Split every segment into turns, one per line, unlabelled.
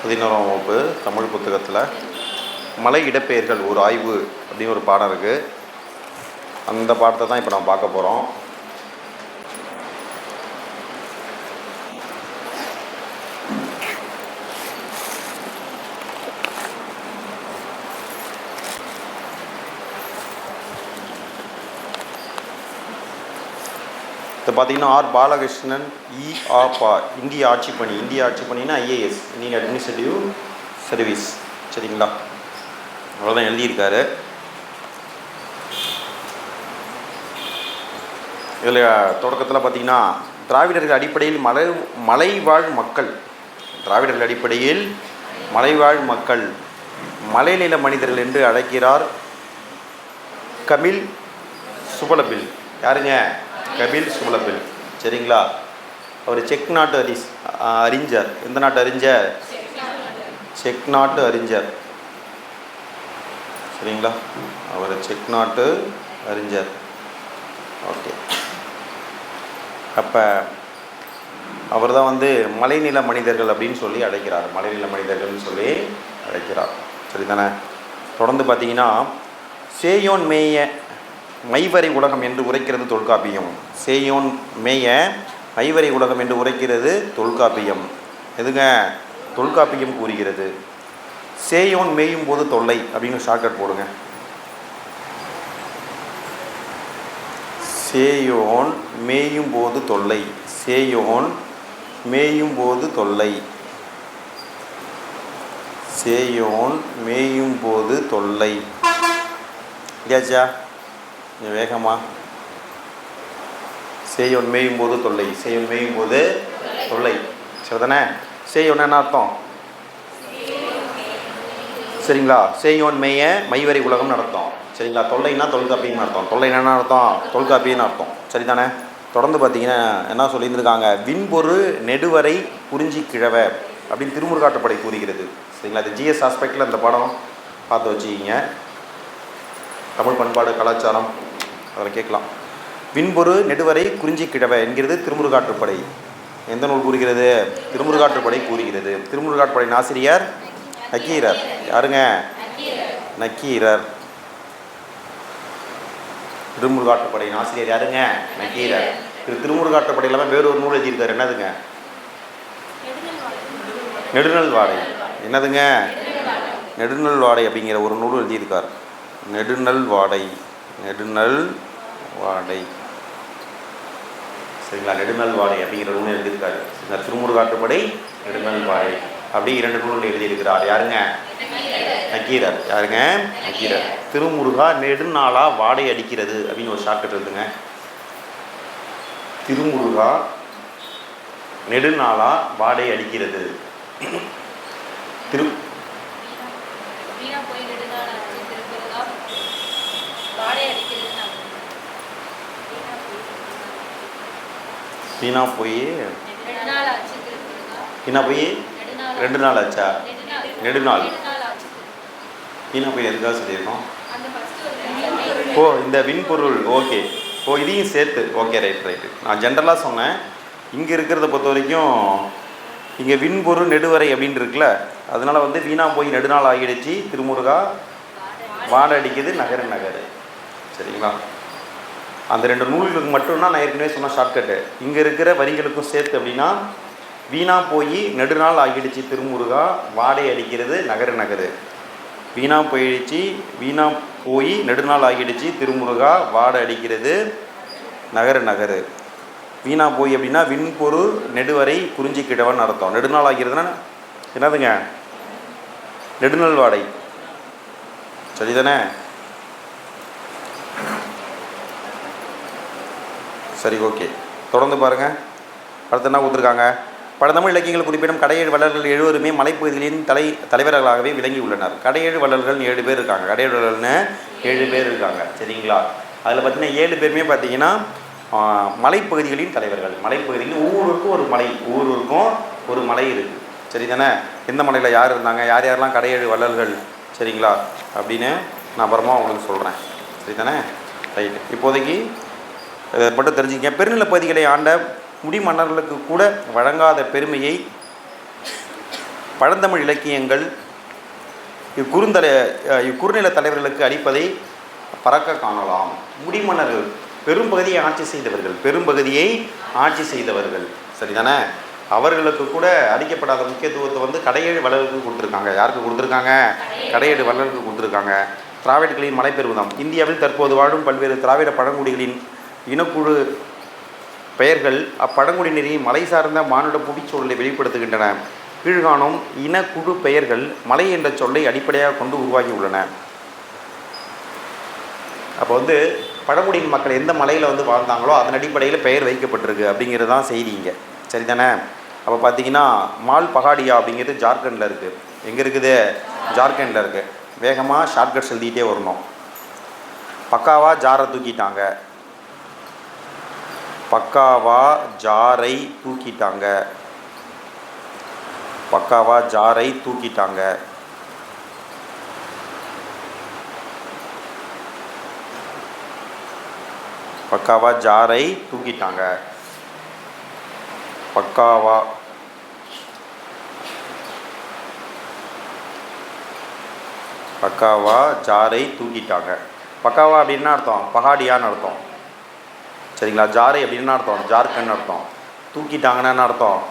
11ஆம் வகுப்பு தமிழ் புத்தகத்தில் மலை இடப்பெயர்கள் ஒரு ஆய்வு அப்படின்னு ஒரு பாடம் இருக்குது. அந்த பாடத்தை தான் இப்போ நம்ம பார்க்க போகிறோம். இப்போ பார்த்தீங்கன்னா ஆர் பாலகிருஷ்ணன் இந்திய ஆட்சிப்பணின்னா ஐஏஎஸ், இந்தியன் அட்மினிஸ்ட்ரேட்டிவ் சர்வீஸ். சரிங்களா, அவ்வளோதான் எழுதியிருக்காரு. இதில் தொடக்கத்தில் பார்த்தீங்கன்னா திராவிடர்கள் அடிப்படையில் மலைவாழ் மக்கள் மலைநில மனிதர்கள் என்று அழைக்கிறார் கபில் சுபலபில். யாருங்க? கபில் சுபலபில். சரிங்களா, அவர் செக் நாட்டு அறிஞர். எந்த நாட்டு அறிஞர்? செக் நாட்டு அறிஞர். சரிங்களா, அவர் செக் நாட்டு அறிஞர். ஓகே, அப்போ அவர் தான் மலைநில மனிதர்கள் அப்படின்னு சொல்லி அழைக்கிறார். மலைநில மனிதர்கள்னு சொல்லி அழைக்கிறார். சரி தானே? தொடர்ந்து பார்த்தீங்கன்னா சேயோன் மேய மைவரை உலகம் என்று உரைக்கிறது தொல்காப்பியம். சேயோன் மேய மைவரை உலகம் என்று உரைக்கிறது தொல்காப்பியம். எதுங்க? தொல்காப்பியம் கூறுகிறது. சேயோன் மேயும் போது தொல்லை அப்படின்னு ஷார்ட்கட் போடுங்க. சேயோன் மேயும் போது தொல்லை. சேயோன் மேயும் போது தொல்லை. சேயோன் மேயும் போது தொல்லை. கேச்சா வேகமா? சேயோன் மேயும் போது தொல்லை. சேயோன் மேயும் போது தொல்லை. சரிதானே? சேயோன் என்ன அர்த்தம்? சரிங்களா, சேயோன் மேய மைவரை உலகம் நடத்தும். சரிங்களா, தொல்லைன்னா தொல்காப்பின்னு அர்த்தம். தொல்லை என்ன அர்த்தம்? தொல்காப்பின்னு அர்த்தம். சரிதானே? தொடர்ந்து பார்த்தீங்கன்னா என்ன சொல்லியிருந்திருக்காங்க? விண்பொரு நெடுவரை குறிஞ்சி கிழவ அப்படின்னு திருமுருகாற்றுப்படை கூறுகிறது. சரிங்களா, இது ஜிஎஸ் ஆஸ்பெக்டில் இந்த படம் பார்த்து வச்சுக்கிங்க. தமிழ் பண்பாடு கலாச்சாரம் அதில் கேட்கலாம். விண்பொரு நெடுவரை குறிஞ்சி கிழவ என்கிறது திருமுருகாற்றுப்படை. எந்த நூல் கூறுகிறது? திருமுருகாற்றுப்படை கூறுகிறது. திருமுருகாற்றுப்படையின் ஆசிரியர் நக்கீரர். யாருங்க? நக்கீரர். திருமுருகாற்றுப்படையின் ஆசிரியர் யாருங்க? நக்கீரர். இது திருமுருகாற்றுப்படை இல்லாமல் வேறொரு நூல் எழுதியிருக்காரு. என்னதுங்க? நெடுநல் வாடை. என்னதுங்க? நெடுநல் வாடை அப்படிங்கிற ஒரு நூல் எழுதியிருக்கார். நெடுநல் வாடை. சரிங்களா, நெடுநல் வாடை அப்படிங்கிற நூல் எழுதியிருக்காரு. திருமுருகாற்றுப்படை, நெடுநல் வாடை அப்படி 2 நூல் எழுதியிருக்கிறார். யாருங்க? நக்கீரர். யாருங்க? நக்கீரர். திருமுருகா நெடுநாளா வாடை அடிக்கிறது அப்படின்னு ஒரு ஷார்ட்கட் இருக்குங்க. திருமுருகா நெடுநாளா வாடை அடிக்கிறது. வீணா போய் 2 நாள் ஆச்சா? நெடுநாள். வீணா போய் எதுக்காக சொல்லியிருக்கோம்? இந்த விண்பொருள். ஓகே, இதையும் சேர்த்து. Okay, right. நான் ஜென்ரலாக சொன்னேன். இங்கே இருக்கிறத பொறுத்த வரைக்கும் இங்கே விண்பொருள் நெடுவரை அப்படின்னு இருக்குல்ல, அதனால் வீணா போய் நெடுநாள் ஆகிடுச்சு. திருமுருகா வாடை அடிக்குது நகரு. சரிங்களா, அந்த 2 நூல்களுக்கு மட்டும்தான் நான் ஏற்கனவே சொன்ன ஷார்ட்கட்டு. இங்கே இருக்கிற வரிகளுக்கும் சேர்த்து அப்படின்னா வீணா போய் நெடுநாள் ஆகிடுச்சு திருமுருகா வாடை அடிக்கிறது நகரு. வீணா போய் நெடுநாள் ஆகிடுச்சு திருமுருகா வாடை அடிக்கிறது நகரு. வீணா போய் அப்படின்னா விண்பொரு நெடுவரை குறிஞ்சி கிழவன் அர்த்தம். நெடுநாள் ஆகிறதுனா என்னதுங்க? நெடுநல் வாடை. சரிதானே? சரி, ஓகே. தொடர்ந்து பாருங்கள். அடுத்து என்ன கொடுத்துருக்காங்க? பழந்தமிழ் இலக்கியங்கள் குறிப்பிடும் கடையேழு வள்ளல்கள் 7 மலைப்பகுதிகளின் தலைவர்களாகவே விளங்கி உள்ளனர். கடையேழு வள்ளல்கள் 7 பேர் இருக்காங்க. கடையேழு வள்ளல்னு 7 பேர் இருக்காங்க. சரிங்களா, அதில் பார்த்தீங்கன்னா 7 பேருமே பார்த்தீங்கன்னா மலைப்பகுதிகளின் தலைவர்கள். மலைப்பகுதிகளில் ஒவ்வொருவருக்கும் ஒரு மலை இருக்குது. சரி தானே? எந்த மலையில் யார் இருந்தாங்க, யாரெல்லாம் கடையேழு வள்ளல்கள், சரிங்களா அப்படின்னு நான் அப்புறமா உங்களுக்கு சொல்கிறேன். சரி தானே? ரைட்டு. இப்போதைக்கு மட்டும் தெரிஞ்சுக்கங்க. பெருநில பகுதிகளை ஆண்ட முடிமன்னர்களுக்கு கூட வழங்காத பெருமையை பழந்தமிழ் இலக்கியங்கள் இக்குறுநில தலைவர்களுக்கு அளிப்பதை பறக்க காணலாம். முடிமன்னர்கள் பெரும்பகுதியை ஆட்சி செய்தவர்கள் சரிதானே, அவர்களுக்கு கூட அளிக்கப்படாத முக்கியத்துவத்தை வந்து கடையேழு வள்ளலுக்கு கொடுத்துருக்காங்க. யாருக்கு கொடுத்துருக்காங்க? கடையேழு வள்ளலுக்கு கொடுத்துருக்காங்க. திராவிடர்களின் மலைப்பெருமிதம். இந்தியாவில் தற்போது வாழும் பல்வேறு திராவிட பழங்குடிகளின் இனக்குழு பெயர்கள் அப்பழங்குடியினரின் மலை சார்ந்த மானுட புவிச்சூழலை வெளிப்படுத்துகின்றன. கீழ்காணும் இனக்குழு பெயர்கள் மலை என்ற சொல்லை அடிப்படையாக கொண்டு உருவாகி உள்ளன. அப்போ வந்து பழங்குடியின் மக்கள் எந்த மலையில் வந்து வாழ்ந்தாங்களோ அதன் அடிப்படையில் பெயர் வைக்கப்பட்டிருக்கு அப்படிங்கிறது தான் செய்திங்க சரிதானே. அப்போ பார்த்தீங்கன்னா மால் பகாடியா அப்படிங்கிறது ஜார்க்கண்டில் இருக்குது. எங்கே இருக்குது? ஜார்க்கண்டில் இருக்குது. வேகமாக ஷார்ட்கட்ஸ் எழுதிக்கிட்டே வரணும். பக்காவா ஜாரை தூக்கிட்டாங்க. பக்காவா ஜாரை தூக்கிட்டாங்க. பக்காவா ஜாரை தூக்கிட்டாங்க. பக்காவா ஜாரை தூக்கிட்டாங்க. பக்காவா பக்காவா ஜாரை தூக்கிட்டாங்க. பக்காவா அப்படின்னா அர்த்தம் பகாடியான்னு அர்த்தம் சரிங்களா. ஜாரை அப்படின்னா அர்த்தம் ஜார்க்கண்ட் அர்த்தம். தூக்கிட்டாங்கன்னா அர்த்தம்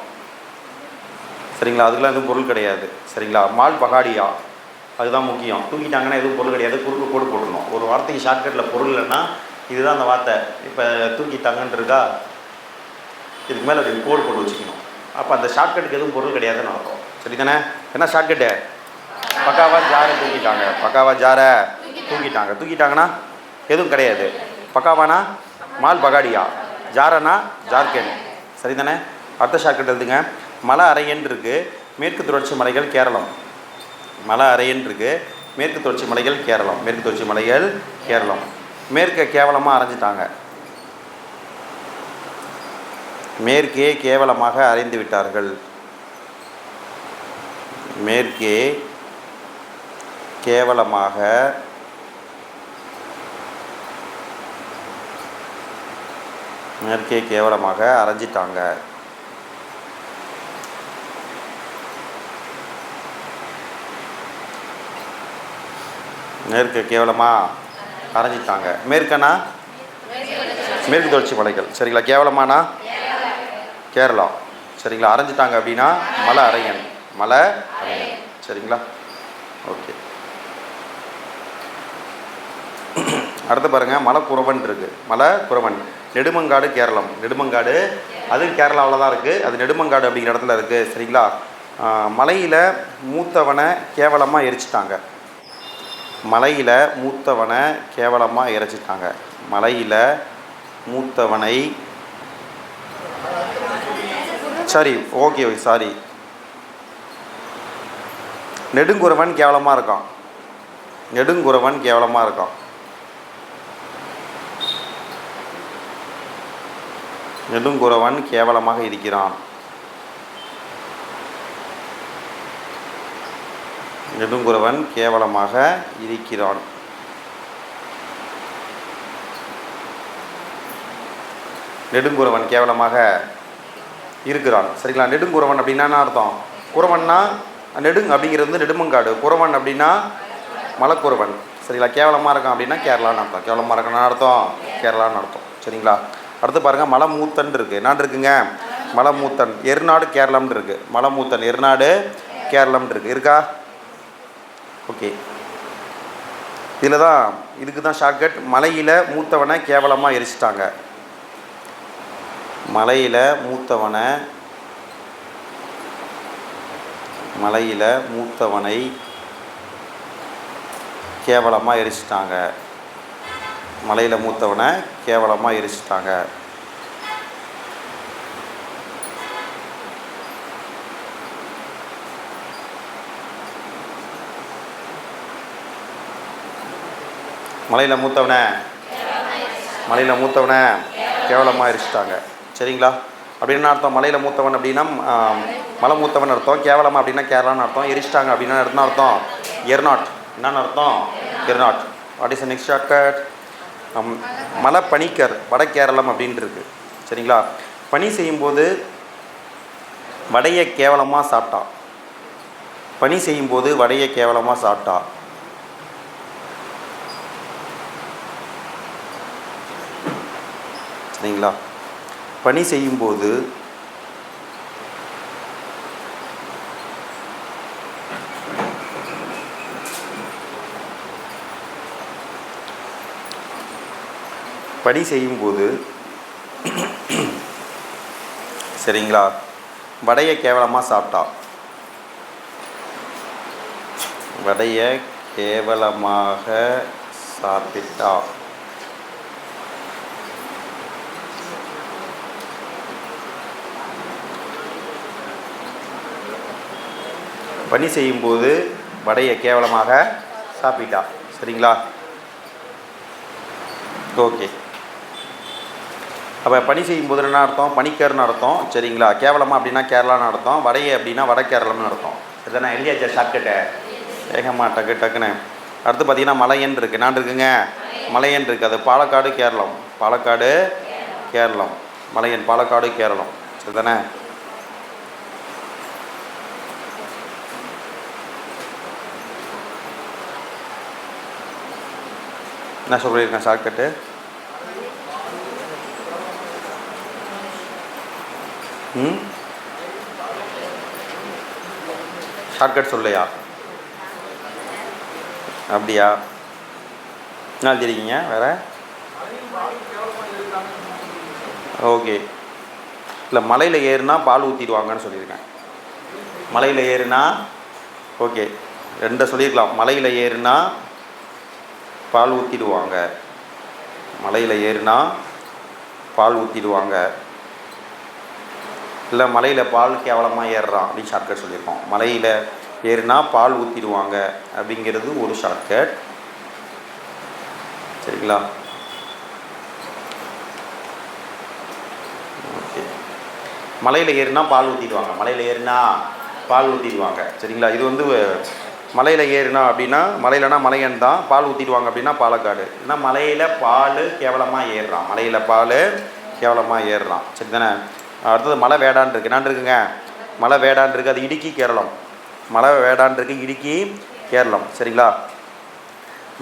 சரிங்களா. அதுக்கெலாம் எதுவும் பொருள் கிடையாது சரிங்களா. மால் பகாடியா அதுதான் முக்கியம். தூக்கிட்டாங்கன்னா எதுவும் பொருள் கிடையாது. குறுக்கு கோடு போடணும். ஒரு வார்த்தைக்கு ஷார்ட்கட்டில் பொருள் இல்லைன்னா இதுதான் அந்த வார்த்தை. இப்போ தூக்கிட்டாங்கன்னு இருக்கா, இதுக்கு மேலே அப்படி கோடு போட்டு வச்சுக்கணும். அப்போ அந்த ஷார்ட்கட்டுக்கு எதுவும் பொருள் கிடையாதுன்னு அர்த்தம் சரிதானே. என்ன ஷார்ட்கட்டு? பக்காவா ஜாரை தூக்கிட்டாங்க. பக்காவா ஜாரை தூக்கிட்டாங்கன்னா எதுவும் கிடையாது. பக்காவானா மால் பகாடியா, ஜாரனா ஜார்க்கண்ட் சரிதானே. அடுத்த ஷார்ட்கட் எழுதுங்க. மலை அரையன் இருக்குது, மேற்கு தொடர்ச்சி மலைகள் கேரளம். மலை அரையன் இருக்குது, மேற்கு தொடர்ச்சி மலைகள் கேரளம். மேற்கு தொடர்ச்சி மலைகள் கேரளம். மேற்கே கேவலமாக அரைஞ்சிட்டாங்க. மேற்கே கேவலமாக அரைந்து விட்டார்கள். மேற்கே கேவலமாக அரைஞ்சிட்டாங்க. மேற்கு கேவலமாக அரைஞ்சிட்டாங்க. மேற்கனா மேற்கு தொடர்ச்சி மலைகள் சரிங்களா. கேவலமானா கேரளா சரிங்களா. அரைஞ்சிட்டாங்க அப்படின்னா மலை அரையன் சரிங்களா. ஓகே. அடுத்து பாருங்கள், மலைக்குறவன் இருக்குது. மலைக்குறவன் நெடுமங்காடு கேரளம். நெடுமங்காடு அது கேரளாவில் தான் இருக்குது. அது நெடுமங்காடு அப்படிங்கிற இடத்துல இருக்குது சரிங்களா. மலையில் மூத்தவனை கேவலமாக எரிச்சிட்டாங்க. மலையில் மூத்தவனை கேவலமாக இறைச்சிட்டாங்க. மலையில் மூத்தவனை சாரி நெடுங்குறவன் கேவலமாக இருக்கான். நெடுங்குறவன் கேவலமாக இருக்கான். நெடுங்குறவன் கேவலமாக இருக்கிறான். நெடுங்குறவன் கேவலமாக இருக்கிறான். நெடுங்குறவன் கேவலமாக இருக்கிறான் சரிங்களா. நெடுங்குறவன் அப்படின்னா என்ன அர்த்தம்? குறவன்னா அப்படிங்கிறது வந்து நெடுமங்காடு. குறவன் அப்படின்னா மலைக்குறவன் சரிங்களா. கேவலமாக இருக்கான் அப்படின்னா கேரளான்னு அர்த்தம். கேவலமாக இருக்கான்னு அர்த்தம் கேரளான்னு அர்த்தம் சரிங்களா. அடுத்து பாருங்கள், மலைமூத்தன் இருக்குது. என்ன இருக்குங்க? மலைமூத்தன். எர்நாடு கேரளம்னு இருக்குது. மலைமூத்தன் எர்நாடு கேரளம்னு இருக்குது. இருக்கா? ஓகே. இதுக்கு தான் ஷார்ட்கட். மலையில் மூத்தவனை கேவலமாக எரிச்சிட்டாங்க. மலையில் மூத்தவனை கேவலமாக எரிச்சிட்டாங்க. மலையில் மூத்தவனை கேவலமாக எரிச்சிட்டாங்க. மலையில் மூத்தவனை கேவலமாக எரிச்சிட்டாங்க சரிங்களா. அப்படின்னா அர்த்தம் மலையில் மூத்தவன் அப்படின்னா மலை மூத்தவன் அர்த்தம். கேவலமாக அப்படின்னா கேரளான்னு அர்த்தம். எரிச்சிட்டாங்க அப்படின்னா அர்த்தம் எர்நாட். என்னன்னு அர்த்தம்? Ernad. What is the next shortcut? மலை பனிக்கர் வட கேரளம் அப்படின்ட்டு இருக்குது சரிங்களா. பனி செய்யும்போது வடையை கேவலமாக சாப்பிட்டான். பணி செய்யும்போது வடையை கேவலமாக சாப்பிட்டா. சரிங்களா? பணி செய்யும்போது பணி செய்யும்போது சரிங்களா வடையை கேவலமாக சாப்பிட்டா. வடையை கேவலமாக சாப்பிட்டா. பணி செய்யும்போது வடையை கேவலமாக சாப்பிட்டா. சரிங்களா? ஓகே. அப்போ பணி செய்யும்போது என்ன அர்த்தம்? பனிக்கர்னு அர்த்தம். சரிங்களா? கேவலமாக அப்படின்னா கேரளான்னு அர்த்தம். வடையை அப்படின்னா வட கேரளம்னு அர்த்தம். சரிதானே? எழுதியாச்சா ஷார்ட்கட்டை? வேகமாக டக்குன்னு. அடுத்து பார்த்தீங்கன்னா மலையன் இருக்குது. நான் இருக்குங்க மலையன் இருக்குது. அது பாலக்காடு கேரளம். பாலக்காடு கேரளம். மலையன் பாலக்காடு கேரளம். சரிதானே? என்ன சொல்லியிருக்கேன் ஷார்ட்கட்டு? ஷார்ட்கட் சொல்லையா? அப்படியா? என்ன எழுதிருக்கீங்க வேறு? ஓகே. இல்லை மலையில் ஏறுனா பால் ஊற்றிடுவாங்கன்னு சொல்லியிருக்கேன். மலையில் ஏறுனா ஓகே 2 சொல்லியிருக்கலாம். மலையில் ஏறுனா பால் ஊற்றிடுவாங்க. மலையில் ஏறுனா பால் ஊற்றிடுவாங்க. இல்லை மலையில் பால் கேவலமாக ஏறுறான் அப்படின்னு ஷார்ட்கட் சொல்லியிருக்கோம். மலையில் ஏறுனா பால் ஊற்றிடுவாங்க அப்படிங்கிறது ஒரு ஷார்ட்கட். சரிங்களா? ஓகே. மலையில் ஏறுனா பால் ஊற்றிடுவாங்க. மலையில் ஏறுனா பால் ஊற்றிடுவாங்க. சரிங்களா? இது வந்து மலையில் ஏறுனா அப்படின்னா மலையிலனா மலையன் தான். பால் ஊற்றிடுவாங்க அப்படின்னா பாலக்காடு. ஏன்னா மலையில் பால் கேவலமாக ஏறுறான். மலையில் பால் கேவலமாக ஏறுறான். சரி தானே? அடுத்தது மலை வேடான் இருக்குது. என்னான் இருக்குங்க? மலை வேடான் இருக்குது. அது இடுக்கி கேரளம். மலை வேடான் இருக்குது. இடுக்கி கேரளம். சரிங்களா?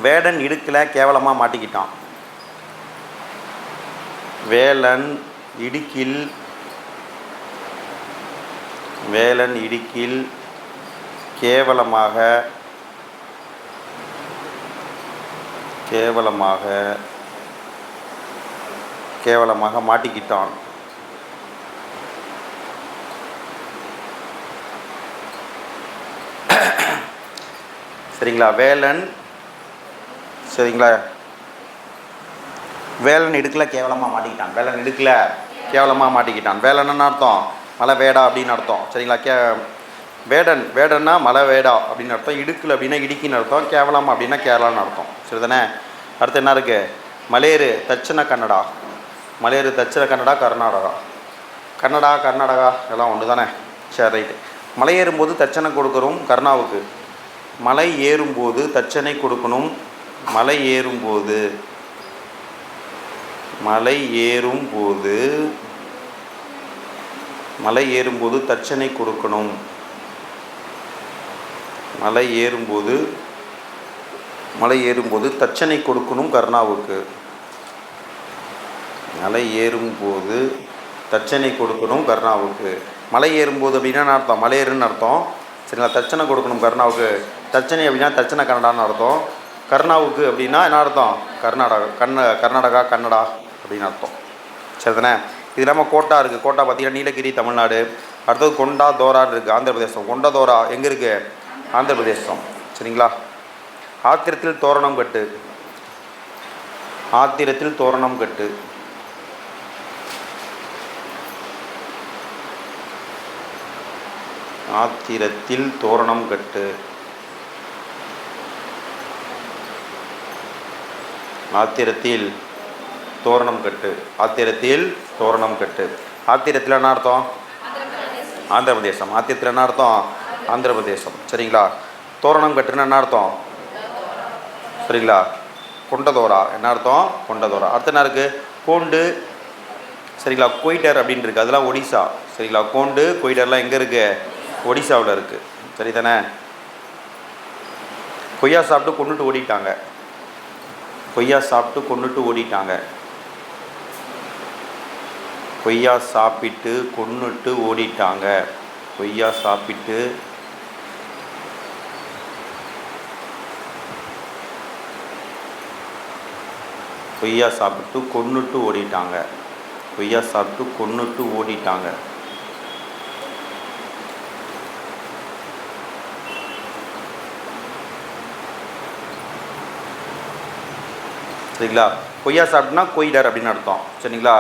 வேடன் இடுக்கில் கேவலமாக மாட்டிக்கிட்டான். வேலன் இடுக்கில் கேவலமாக மாட்டிக்கிட்டான். சரிங்களா? வேலன் சரிங்களா? வேலன் இடுக்கில் கேவலமாக மாட்டிக்கிட்டான். வேலன் இடுக்கில் கேவலமாக மாட்டிக்கிட்டான். வேலன்னு அர்த்தம் மலை வேடா அப்படின்னு அர்த்தம். சரிங்களா? வேடன்னா மலை வேடா அப்படின்னு அர்த்தம். இடுக்கில் அப்படின்னா இடுக்கின்னு அர்த்தம். கேவலம் அப்படின்னா கேரளான்னு அர்த்தம். சரிதானே? அடுத்து என்ன இருக்குது? மலையேறு தட்சிண கன்னடா. மலையேறு தட்சிண கன்னடா கர்நாடகா. கர்நாடகா எல்லாம் ஒன்று தானே? சரி ரைட்டு. மலை ஏறும்போது தட்சணை கொடுக்கணும் கர்ணாவுக்கு. மலை ஏறும்போது தட்சணை கொடுக்கணும். மலை ஏறும்போது தட்சணை கொடுக்கணும். மலை ஏறும்போது தட்சணை கொடுக்கணும் கர்ணாவுக்கு. மலை ஏறும்போது தட்சணை கொடுக்கணும் கர்ணாவுக்கு. மலை ஏறும்போது அப்படின்னா அர்த்தம் மலையேறுன்னு அர்த்தம். சரிங்களா? தட்சணை கொடுக்கணும் கர்ணாவுக்கு. தட்சணை அப்படின்னா தட்சணை கன்னடான்னு அர்த்தம். கர்ணாவுக்கு அப்படின்னா என்ன அர்த்தம்? கர்நாடகா கன்னடா அப்படின்னு அர்த்தம். சரிதானே? இது இல்லாமல் கோட்டா இருக்குது. கோட்டா பார்த்திங்கன்னா நீலகிரி தமிழ்நாடு. அடுத்தது கொண்டா தோரான்னு இருக்குது ஆந்திர பிரதேசம். கொண்டா தோரா எங்கே இருக்குது? ஆந்திர பிரதேசம். சரிங்களா? ஆத்திரத்தில் தோரணம் கட்டு. ஆத்திரத்தில் தோரணம் கட்டு. ஆத்திரத்தில் தோரணம் கட்டு. ஆத்திரத்தில் தோரணம் கட்டு. ஆத்திரத்தில் தோரணம் கட்டு. ஆத்திரத்தில் என்ன அர்த்தம்? ஆந்திர பிரதேசம். ஆத்திரத்தில் என்ன அர்த்தம்? ஆந்திர பிரதேசம். சரிங்களா? தோரணம் கட்டுன்னு என்ன அர்த்தம்? சரிங்களா? கொண்டதோரா என்ன அர்த்தம்? கொண்டதோரா. அடுத்து என்ன இருக்குது? கோண்டு. சரிங்களா? கொய்டர் அப்படின்னு இருக்குது. அதெல்லாம் ஒடிசா. சரிங்களா? கோண்டு கொய்டர்லாம் எங்கே இருக்குது? ஒடிசாவில் இருக்குது. சரி தானே? கொய்யா சாப்பிட்டு கொன்னுட்டு ஓடிட்டாங்க. கொய்யா சாப்பிட்டு கொன்னுட்டு ஓடிட்டாங்க. கொய்யா சாப்பிட்டு கொன்னுட்டு ஓடிட்டாங்க. கொய்யா சாப்பிட்டு கொய்யா சாப்பிட்டு கொன்னுட்டு ஓடிட்டாங்க. கொய்யா சாப்பிட்டு கொன்னுட்டு ஓடிட்டாங்க. சரிங்களா? கொய்யா சாப்பிட்டுனா கொய்டர் அப்படின்னு அர்த்தம். சரிங்களா?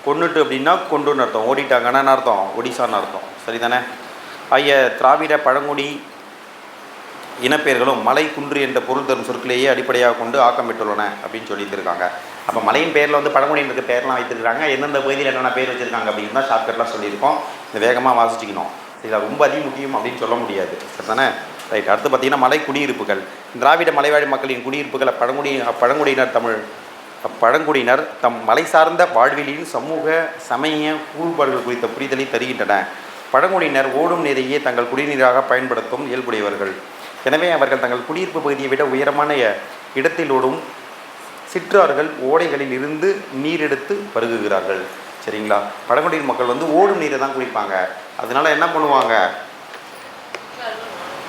கொன்னுட்டு அப்படின்னா கொண்டுன்னு அர்த்தம். ஓடிட்டாங்கன்னா என்ன அர்த்தம்? ஒடிசான்னு அர்த்தம். சரிதானே? ஆகிய திராவிட பழங்குடி இனப்பெயர்களும் மலை குன்று என்ற பொருள் தரும் சொற்களையே அடிப்படையாக கொண்டு ஆக்கம் பெற்றுள்ளன அப்படின்னு சொல்லியிருக்காங்க. அப்போ மலையின் பேரில் வந்து பழங்குடியினருக்கு பேர்லாம் வைத்திருக்காங்க. எந்தெந்த பகுதியில் என்னென்ன பேர் வச்சுருக்காங்க அப்படின்னு தான் ஷார்ட்கட்லாம் சொல்லியிருக்கோம். இந்த வேகமாக வாசிச்சிக்கணும். இதில் ரொம்ப முக்கியம் அப்படின்னு சொல்ல முடியாது. சரிதானே? ரைட். அடுத்து பார்த்திங்கன்னா மலை குடியிருப்புகள். திராவிட மலைவாழ் மக்களின் குடியிருப்புகள் பழங்குடியினர் தம் மலை சார்ந்த வாழ்வியலின் சமூக சமய கூறுபாடுகள் குறித்த புரிதலை தருகின்றன. பழங்குடியினர் ஓடும் நீரையே தங்கள் குடிநீராக பயன்படுத்தும் இயல்புடையவர்கள். எனவே அவர்கள் தங்கள் குடியிருப்பு பகுதியை விட உயரமான இடத்திலோடும் சிற்றார்கள் ஓடைகளில் இருந்து நீர் எடுத்து பருகுகிறார்கள். சரிங்களா? பழங்குடியின மக்கள் வந்து ஓடும் நீரை தான் குடிப்பாங்க. அதனால என்ன பண்ணுவாங்க?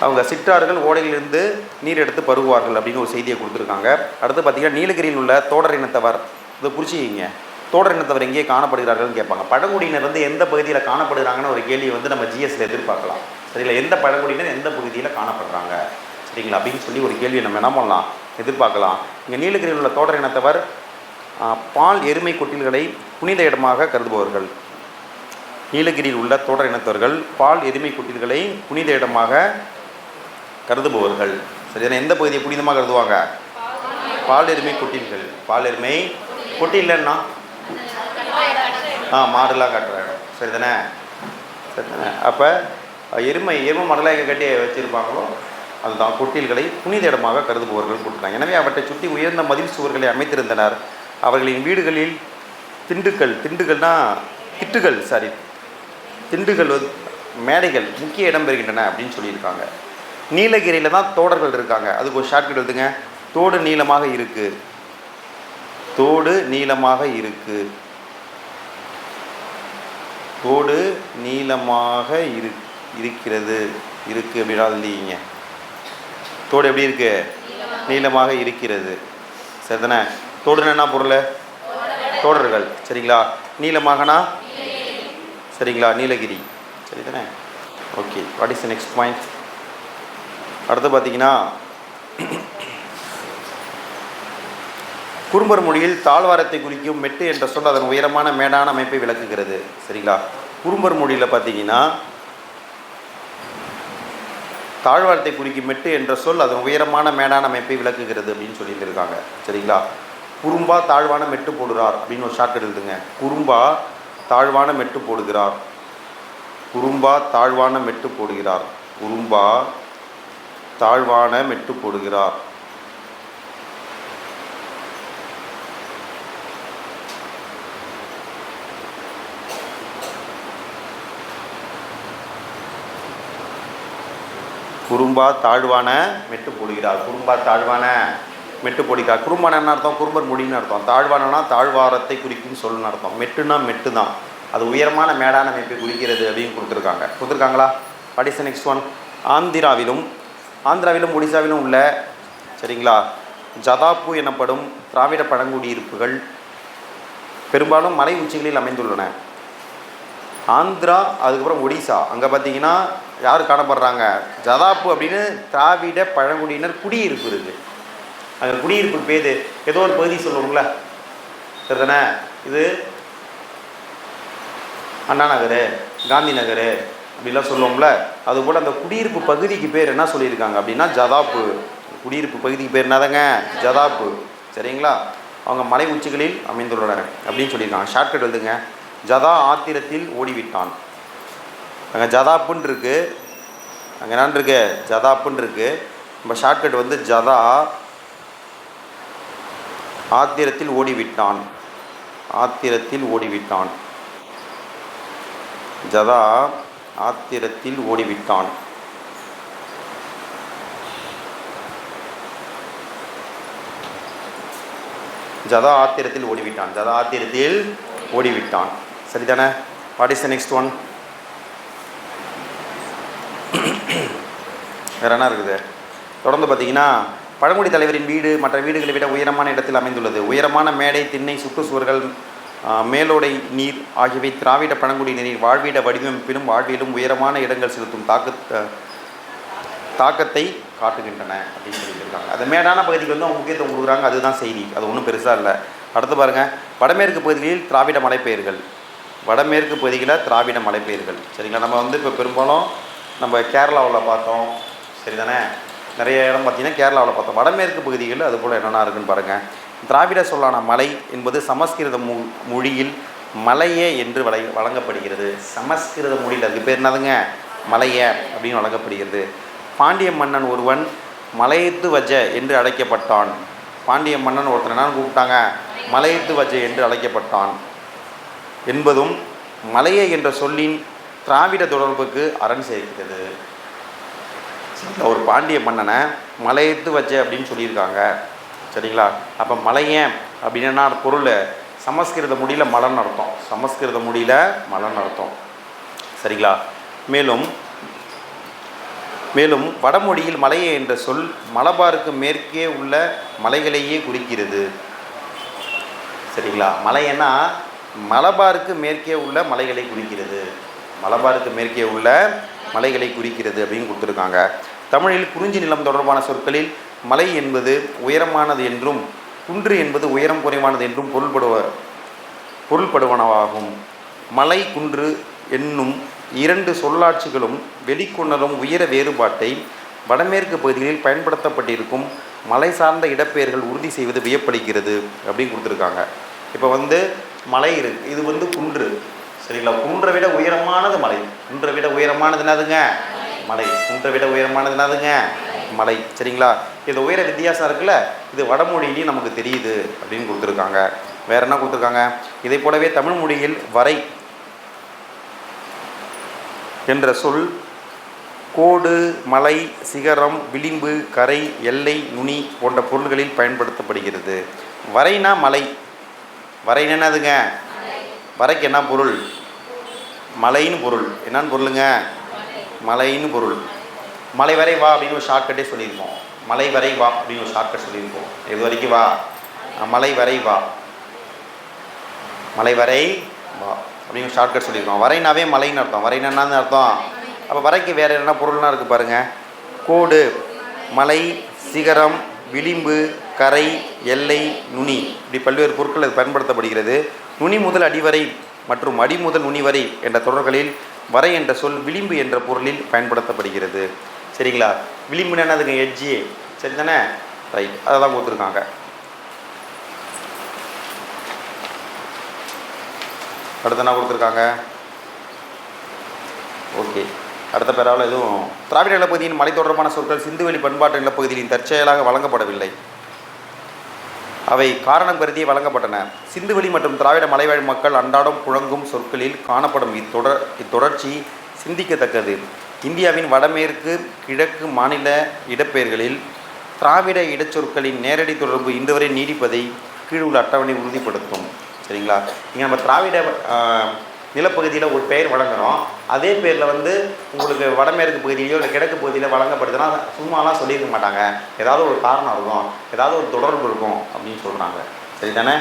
அவங்க சிற்றார்கள் ஓடையிலிருந்து நீர் எடுத்து பருகுவார்கள் அப்படின்னு ஒரு செய்தியை கொடுத்துருக்காங்க. அடுத்து பார்த்திங்கன்னா நீலகிரியில் உள்ள தோடர் இனத்தவர், இதை குறிச்சிக்கிங்க. தோடர் இனத்தவர் எங்கே காணப்படுகிறார்கள்னு கேட்பாங்க. பழங்குடியினர் வந்து எந்த பகுதியில் காணப்படுகிறாங்கன்னு ஒரு கேள்வியை வந்து நம்ம ஜிஎஸ்ல எதிர்பார்க்கலாம். சரிங்களா? எந்த பழங்குடியினர் எந்த பகுதியில் காணப்படுறாங்க, சரிங்களா, அப்படின்னு சொல்லி ஒரு கேள்வியை நம்ம என்ன பண்ணலாம், எதிர்பார்க்கலாம். இங்கே நீலகிரியில் உள்ள தோடர் இனத்தவர் பால் எருமை கொட்டில்களை புனித இடமாக கருதுபவர்கள். நீலகிரியில் உள்ள தோடர் இனத்தவர்கள் பால் எருமை கொட்டில்களை புனித இடமாக கருதுபவர்கள். சரியான எந்த பகுதியை புனிதமாக கருதுவாங்க? பால் எருமை கொட்டில்கள். பால் எருமை கொட்டில்னா மாடுலாம் கட்டுற இடம். சரிதானே? சரிதானே? அப்போ எருமை மாடெல்லாம் எங்கே கட்டி வச்சுருப்பாங்களோ அதுதான் கொட்டில்களை புனித இடமாக கருதுபவர்கள் கொடுத்தாங்க. எனவே அவற்றை சுற்றி உயர்ந்த மதில் சுவர்களை அமைத்திருந்தனர். அவர்களின் வீடுகளில் திண்டுகள் மேடைகள் முக்கிய இடம் பெறுகின்றன அப்படின்னு சொல்லியிருக்காங்க. நீலகிரியில் தான் தோடர்கள் இருக்காங்க. அதுக்கு ஒரு ஷார்ட்கட் எழுதுங்க. தோடு நீளமாக இருக்குது. தோடு நீளமாக இருக்குது. தோடு நீளமாக இருக்கிறது அப்படின்னா எழுதிங்க. தோடு எப்படி இருக்கு? நீளமாக இருக்கிறது. சரிதானே? தோடுன்னு என்ன பொருள்? தோடர்கள். சரிங்களா? நீளமாகனா சரிங்களா? நீலகிரி. சரிதானே? Okay. What is the next point? அடுத்து பார்த்தீங்கன்னா குறும்பர் மொழியில் தாழ்வாரத்தை குறிக்கும் மெட்டு என்ற சொல் அதன் உயரமான மேடான அமைப்பை விளக்குகிறது. சரிங்களா? குறும்பர் மொழியில் பார்த்தீங்கன்னா தாழ்வாரத்தை குறிக்கும் மெட்டு என்ற சொல் அதன் உயரமான மேடான அமைப்பை விளக்குகிறது அப்படின்னு சொல்லியிருக்காங்க. சரிங்களா? குறும்பா தாழ்வான மெட்டு போடுறார் அப்படின்னு ஒரு ஷார்ட் எழுதுங்க. குறும்பா தாழ்வான மெட்டு போடுகிறார். குறும்பா தாழ்வான மெட்டு போடுகிறார். குறும்பா தாழ்வான மெட்டு போடுகிறார். குறும்பா தாழ்வான மெட்டு போடுகிறார். குறும்பா தாழ்வான மெட்டு போடுகிறார். குறும்பான என்ன அர்த்தம்? குறும்பர் மொழின்னு அர்த்தம். தாழ்வானா தாழ்வாரத்தை குறிக்கும் சொல்லுன்னு அர்த்தம். மெட்டுனா மெட்டு தான். அது உயரமான மேடான அமைப்பை குறிக்கிறது அப்படின்னு கொடுத்துருக்காங்களா? What is the next one? ஆந்திராவிலும் ஒடிசாவிலும் உள்ள சரிங்களா ஜதாப்பு எனப்படும் திராவிட பழங்குடியிருப்புகள் பெரும்பாலும் மலை உச்சிகளில் அமைந்துள்ளன. ஆந்திரா அதுக்கப்புறம் ஒடிசா அங்கே பார்த்தீங்கன்னா யார் காணப்படுறாங்க? ஜதாப்பு அப்படின்னு திராவிட பழங்குடியினர் குடியிருப்பு இருக்குது. அந்த குடியிருப்பு பேர் ஏதோ ஒரு பகுதி சொல்லுவோங்களா? சரிதானே? இது அண்ணா நகர், காந்தி நகர் அப்படிலாம் சொல்லுவோம்ல. அதுபோல் அந்த குடியிருப்பு பகுதிக்கு பேர் என்ன சொல்லியிருக்காங்க அப்படின்னா ஜதாப்பு. குடியிருப்பு பகுதிக்கு பேர் என்னதாங்க? ஜதாப்பு. சரிங்களா? அவங்க மலை உச்சிகளில் அமைந்துள்ளனர் அப்படின்னு சொல்லியிருக்காங்க. ஷார்ட்கட் எழுதுங்க. ஜதா ஆத்திரத்தில் ஓடிவிட்டான். அங்கே ஜதாப்புன்னு இருக்குது. அங்கே என்னன்னு இருக்கு? ஜதாப்புன்னு இருக்குது. நம்ம ஷார்ட்கட் வந்து ஜதா ஆத்திரத்தில் ஓடிவிட்டான். ஆத்திரத்தில் ஓடிவிட்டான். ஜதா ஆத்திரத்தில் ஓடிவிட்டான். ஜதா ஆத்திரத்தில் ஓடிவிட்டான். ஜதா ஆத்திரத்தில் ஓடிவிட்டான். சரிதானே? What is the next one? வேறு என்ன இருக்குது? தொடர்ந்து பார்த்தீங்கன்னா, பழங்குடி தலைவரின் வீடு மற்ற வீடுகளை விட உயரமான இடத்தில் அமைந்துள்ளது. உயரமான மேடை, திண்ணை, சுற்றுச்சுவர்கள், மேலோடை நீர் ஆகியவை திராவிட பழங்குடியினரின் வாழ்விட வடிவமைப்பிலும் வாழ்விலும் உயரமான இடங்கள் செலுத்தும் தாக்கத்தை காட்டுகின்றன அப்படின்னு சொல்லியிருக்காங்க. அது மேடான பகுதிக்கு வந்து அவங்க முக்கியத்துவம் கொடுக்குறாங்க. அதுதான் செய்தி. அது ஒன்றும் பெருசாக இல்லை. அடுத்து பாருங்கள், வடமேற்கு பகுதிகளில் திராவிட மலைப்பெயர்கள். வடமேற்கு பகுதிகளில் திராவிட மலைப்பெயர்கள். சரிங்களா? நம்ம வந்து இப்போ பெரும்பாலும் நம்ம கேரளாவில் பார்த்தோம். சரிதானே? நிறைய இடம் பார்த்திங்கன்னா கேரளாவில் பார்த்தோம். வடமேற்கு பகுதிகளில் அதுபோல் என்னென்ன இருக்குதுன்னு பாருங்கள். திராவிட சொல்லான மலை என்பது சமஸ்கிருத மொழியில் மலையே என்று வழங்கப்படுகிறது. சமஸ்கிருத மொழியில் அதுக்கு பேர் என்னதுங்க? மலைய அப்படின்னு வழங்கப்படுகிறது. பாண்டிய மன்னன் ஒருவன் மலையத்து வஜ என்று அழைக்கப்பட்டான். பாண்டிய மன்னன் ஒருத்தர் என்னன்னு கூப்பிட்டாங்க? மலையத்து வஜ என்று அழைக்கப்பட்டான் என்பதும் மலைய என்ற சொல்லின் திராவிட தொடர்புக்கு அரண் சேர்க்கிறது. ஒரு பாண்டிய மன்னனை மலையத்து வஜ அப்படின்னு சொல்லியிருக்காங்க. சரிங்களா? அப்போ மலையன் அப்படின்னா பொருள் சமஸ்கிருத மொழியில் மலைன்னு அர்த்தம். சமஸ்கிருத மொழியில் மலைன்னு அர்த்தம். சரிங்களா? மேலும் வடமொழியில் மலையே என்ற சொல் மலபாருக்கு மேற்கே உள்ள மலைகளையே குறிக்கிறது. சரிங்களா? மலையன்னா மலபாருக்கு மேற்கே உள்ள மலைகளை குறிக்கிறது. மலபாருக்கு மேற்கே உள்ள மலைகளை குறிக்கிறது அப்படின்னு கொடுத்துருக்காங்க. தமிழில் குறிஞ்சி நிலம் தொடர்பான சொற்களில் மலை என்பது உயரமானது என்றும் குன்று என்பது உயரம் குறைவானது என்றும் பொருள்படுவனவாகும். மலை குன்று என்னும் இரண்டு சொல்லாட்சிகளும் வெளிக்கொணரும் உயர வேறுபாட்டை வடமேற்கு பகுதிகளில் பயன்படுத்தப்பட்டிருக்கும் மலை சார்ந்த இடப்பெயர்கள் உறுதி செய்வது வியப்பளிக்கிறது அப்படின்னு கொடுத்துருக்காங்க. இப்போ வந்து மலை இருக்குது, இது வந்து குன்று. சரிங்களா? குன்றை விட உயரமானது மலை. குன்றை விட உயரமானது என்னதுங்க? மலை. குன்றை விட உயரமானது என்னதுங்க? மலை. சரிங்களா? இது உயர வித்தியாசம் இருக்குல்ல, இது வடமொழியிலையும் நமக்கு தெரியுது அப்படின்னு கொடுத்துருக்காங்க. வேறு என்ன கொடுத்துருக்காங்க? இதை போலவே தமிழ் மொழியில் வரை என்ற சொல் கோடு, மலை, சிகரம், விளிம்பு, கரை, எல்லை, நுனி போன்ற பொருள்களில் பயன்படுத்தப்படுகிறது. வரைனா மலை. வரைனா என்னதுங்க? வரைக்கு என்ன பொருள்? மலைன்னு பொருள். என்னன்னு பொருளுங்க? மலைன்னு பொருள். மலை வரை வா அப்படின்னு ஒரு ஷார்ட்கட்டே சொல்லியிருக்கோம். மலை வரை வா அப்படின்னு ஒரு ஷார்ட்கட் சொல்லியிருக்கோம். இது வரைக்கும் வா, மலை வரை வா, மலை வரை வா அப்படின்னு ஷார்ட்கட் சொல்லியிருக்கோம். வரைனாவே மலைன்னு அர்த்தம். வரைனா என்னன்னு அர்த்தம்? அப்போ வரைக்கு வேறு என்ன பொருள்லாம் இருக்குது பாருங்கள். கோடு, மலை, சிகரம், விளிம்பு, கரை, எல்லை, நுனி இப்படி பல்வேறு பொருட்கள் அது பயன்படுத்தப்படுகிறது. நுனி முதல் அடிவரை மற்றும் அடி முதல் நுனி வரை என்ற தொடர்களில் வரை என்ற சொல் விளிம்பு என்ற பொருளில் பயன்படுத்தப்படுகிறது. சரிங்களா? விளிம்புன்னு என்னதுங்க? எட்ஜி. சரி தானே? ரைட். அதை தான் கொடுத்துருக்காங்க. அடுத்து என்ன கொடுத்துருக்காங்க? ஓகே, அடுத்த பேராவில் எதுவும் திராவிட நிலப்பகுதியின் மலை தொடர்பான சொற்கள் சிந்துவெளி பண்பாட்டு நிலப்பகுதியின் தற்செயலாக வழங்கப்படவில்லை. அவை காரணம் கருதியே வழங்கப்பட்டன. சிந்துவெளி மற்றும் திராவிட மலைவாழ் மக்கள் அன்றாடம் புழங்கும் சொற்களில் காணப்படும் இத்தொடர்ச்சி சிந்திக்கத்தக்கது. இந்தியாவின் வடமேற்கு கிழக்கு மாநில இடப்பெயர்களில் திராவிட இடச்சொற்களின் நேரடி தொடர்பு இன்று வரை நீடிப்பதை கீழுள்ள அட்டவணை உறுதிப்படுத்தும். சரிங்களா? இங்கே நம்ம திராவிட நிலப்பகுதியில் ஒரு பெயர் வழங்குகிறோம். அதே பேரில் வந்து உங்களுக்கு வடமேற்கு பகுதியிலையோ இல்லை கிழக்கு பகுதியில் வழங்கப்படுதுன்னா சும்மாலாம் சொல்லியிருக்க மாட்டாங்க. ஏதாவது ஒரு காரணம் இருக்கும், ஏதாவது ஒரு தொடர்பு இருக்கும் அப்படின்னு சொல்கிறாங்க. சரி தானே?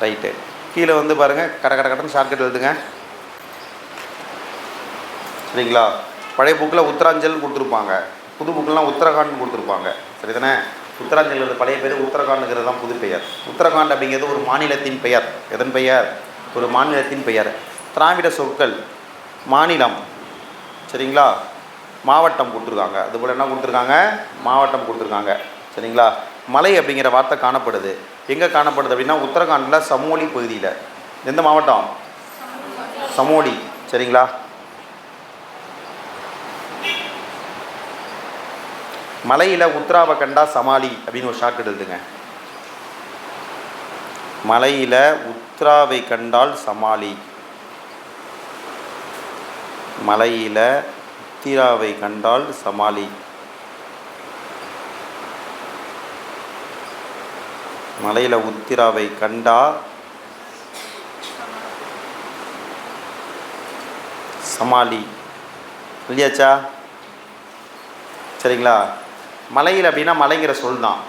ரைட்டு. கீழே வந்து பாருங்கள், கட்டன்னு ஷார்ட்கட் எழுதுங்க. சரிங்களா? பழைய புக்கில் உத்தராஞ்சல் கொடுத்துருப்பாங்க, புது புக்கெலாம் உத்தரகாண்ட் கொடுத்துருப்பாங்க. சரி தானே? உத்தராஞ்சல் பழைய பேர், உத்தரகாண்டுங்கிறது தான் புது பெயர். உத்தரகாண்ட் அப்படிங்கிறது ஒரு மாநிலத்தின் பெயர். எதன் பெயர்? ஒரு மாநிலத்தின் பெயர். திராவிட சொற்கள் மாநிலம். சரிங்களா? மாவட்டம் கொடுத்துருக்காங்க. அதுபோல் என்ன கொடுத்துருக்காங்க? மாவட்டம் கொடுத்துருக்காங்க. சரிங்களா? மலை அப்படிங்கிற வார்த்தை காணப்படுது. எங்கே காணப்படுது அப்படின்னா உத்தரகாண்டில் சமோலி பகுதியில். எந்த மாவட்டம்? சமோலி. சரிங்களா? மலையில் உத்தராவை கண்டா சமாளி அப்படின்னு ஒரு ஷார்ட்கட் எழுதுங்க. மலையில் உத்ராவை கண்டால் சமாளி. மலையில் உத்திராவை கண்டால் சமாளி. மலையில் உத்திராவை கண்டா சமாளி. இல்லையாச்சா? சரிங்களா? மலையில் அப்படின்னா மலைங்கிற சொல் தான்.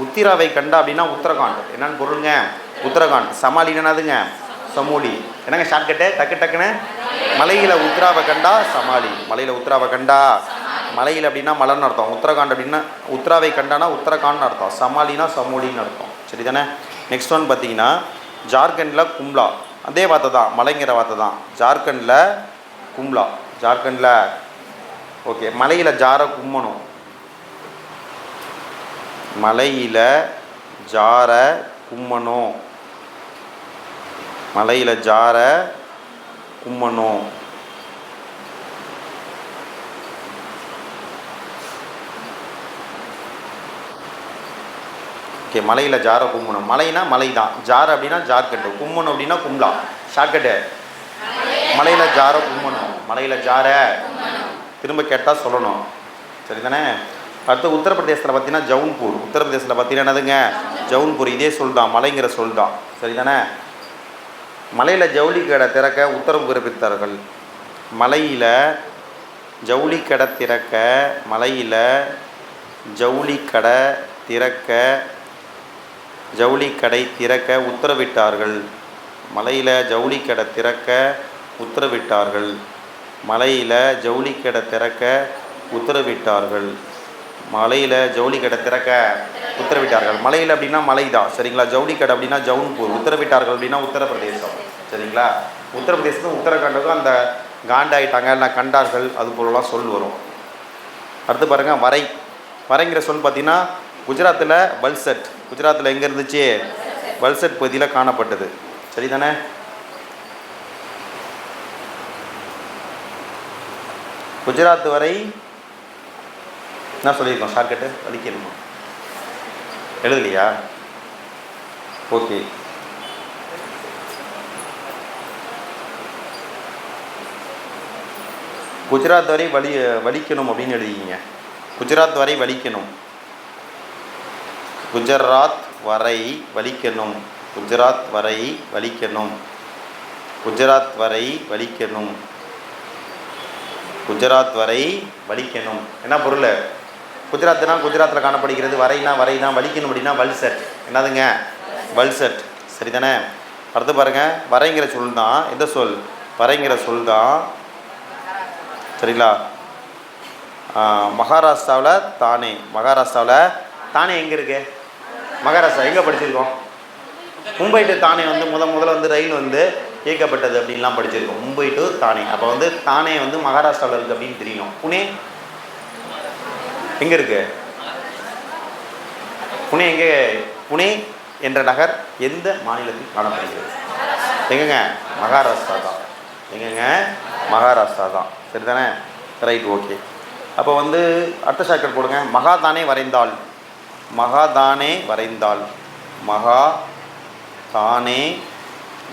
உத்திராவை கண்டா அப்படின்னா உத்தரகாண்ட். என்னன்னு பொருளுங்க? உத்தரகாண்ட். சமாளின்னு என்னதுங்க? சமூலி. என்னங்க ஷார்ட்கட்டு? டக்கு டக்குன்னு மலையில் உத்திராவை கண்டா சமாளி. மலையில் உத்திராவை கண்டா மலையில் அப்படின்னா மலைன்னு அர்த்தம். உத்தரகாண்ட் அப்படின்னா உத்திராவை கண்டானா உத்தரகாண்ட்னு அர்த்தம். சமாளினா சமூலின்னு அர்த்தம். சரி தானே? நெக்ஸ்ட் ஒன் பார்த்தீங்கன்னா ஜார்க்கண்டில் கும்லா. அதே வார்த்தை தான், மலைங்கிற வார்த்தை தான். ஜார்க்கண்டில் கும்லா. ஜார்க்கண்டில் ஓகே. மலையில் ஜார கும்மணும். மலையில் ஜார கும்மணும். மலையில் ஜார கும்மணும். ஓகே. மலையில் ஜார கும்மணும். மலைனா மலை தான். ஜார அப்படின்னா ஜார்க்கண்டு. கும்மணும் அப்படின்னா கும்லா. ஷார்ட்கட்டு மலையில் ஜார கும்மணும். மலையில் ஜார திரும்ப கேட்டால் சொல்லணும். சரி தானே? அடுத்து உத்தரப்பிரதேசத்தில் பார்த்தீங்கன்னா ஜவுன்பூர். உத்தரப்பிரதேசத்தில் பார்த்தீங்கன்னா என்னதுங்க? ஜவுன்பூர். இதே சொல் தான், மலைங்கிற சொல் தான். சரி தானே? மலையில் ஜவுளி கடை திறக்க உத்தரவு பிறப்பித்தார்கள். மலையில் ஜவுளி கடை திறக்க, மலையில் ஜவுளி கடை திறக்க, ஜவுளி கடை திறக்க உத்தரவிட்டார்கள். மலையில் ஜவுளி கடை திறக்க உத்தரவிட்டார்கள். மலையில் ஜவுளி கடை திறக்க உத்தரவிட்டார்கள். மலையில் ஜவுளி கடை திறக்க உத்தரவிட்டார்கள். மலையில் அப்படின்னா மலை தான். சரிங்களா? ஜவுளி கடை அப்படின்னா ஜவுன்பூர். உத்தரவிட்டார்கள் அப்படின்னா உத்தரப்பிரதேசம். சரிங்களா? உத்தரப்பிரதேசத்துக்கும் உத்தரகாண்டுக்கும் அந்த காண்டாயிட்டாங்க, இல்லை கண்டார்கள், அது போலலாம் சொல் வரும். அடுத்து பாருங்கள் வரை. வரைங்கிற சொல் பார்த்தீங்கன்னா குஜராத்தில் வல்சட். குஜராத்தில் எங்கே இருந்துச்சு? வல்சட் பகுதியில் காணப்பட்டது. சரி தானே? குஜராத் வரை என்ன சொல்லியிருக்கோம்? ஷார்ட்கட்டு வலிக்கணுமா? எழுதலையா? ஓகே. குஜராத் வரை வலிக்கணும் அப்படின்னு எழுதிக்கிங்க. குஜராத் வரை வலிக்கணும். குஜராத் வரை வலிக்கணும். குஜராத் வரை வலிக்கணும். குஜராத் வரை வலிக்கணும். குஜராத் வரை வலிக்கணும். என்ன பொருள்? குஜராத்னா குஜராத்தில் காணப்படுகிறது. வரைனா வரைனா, வலிக்கணும் அப்படின்னா வல்சட். என்னதுங்க? வல்சட். சரி தானே? அடுத்து பாருங்கள் வரைங்கிற சொல் தான். எந்த சொல்? வரைங்கிற சொல் தான். சரிங்களா? மகாராஷ்டிராவில் தானே. மகாராஷ்டிராவில் தானே எங்கே இருக்கு? மகாராஷ்டிரா எங்கே படிச்சிருக்கோம்? மும்பை டு தானே வந்து முதல்ல ரயில் இயக்கப்பட்டது அப்படின்லாம் படிச்சிருக்கோம். மும்பை டு தானே. அப்போ தானே மகாராஷ்டிராவில் இருக்குது அப்படின்னு தெரியணும். புனே எங்கே இருக்குது? புனே எங்கே? புனே என்ற நகர் எந்த மாநிலத்தில் காணப்படுகிறது? எங்கங்க? மகாராஷ்டிரா தான். எங்கங்க? மகாராஷ்டிரா தான். சரி தானே? ரைட். ஓகே. அப்போ அடுத்த ஷார்ட்கட் போடுங்க. மகாதானே வரைந்தாள். மகாதானே வரைந்தாள். மகாதானே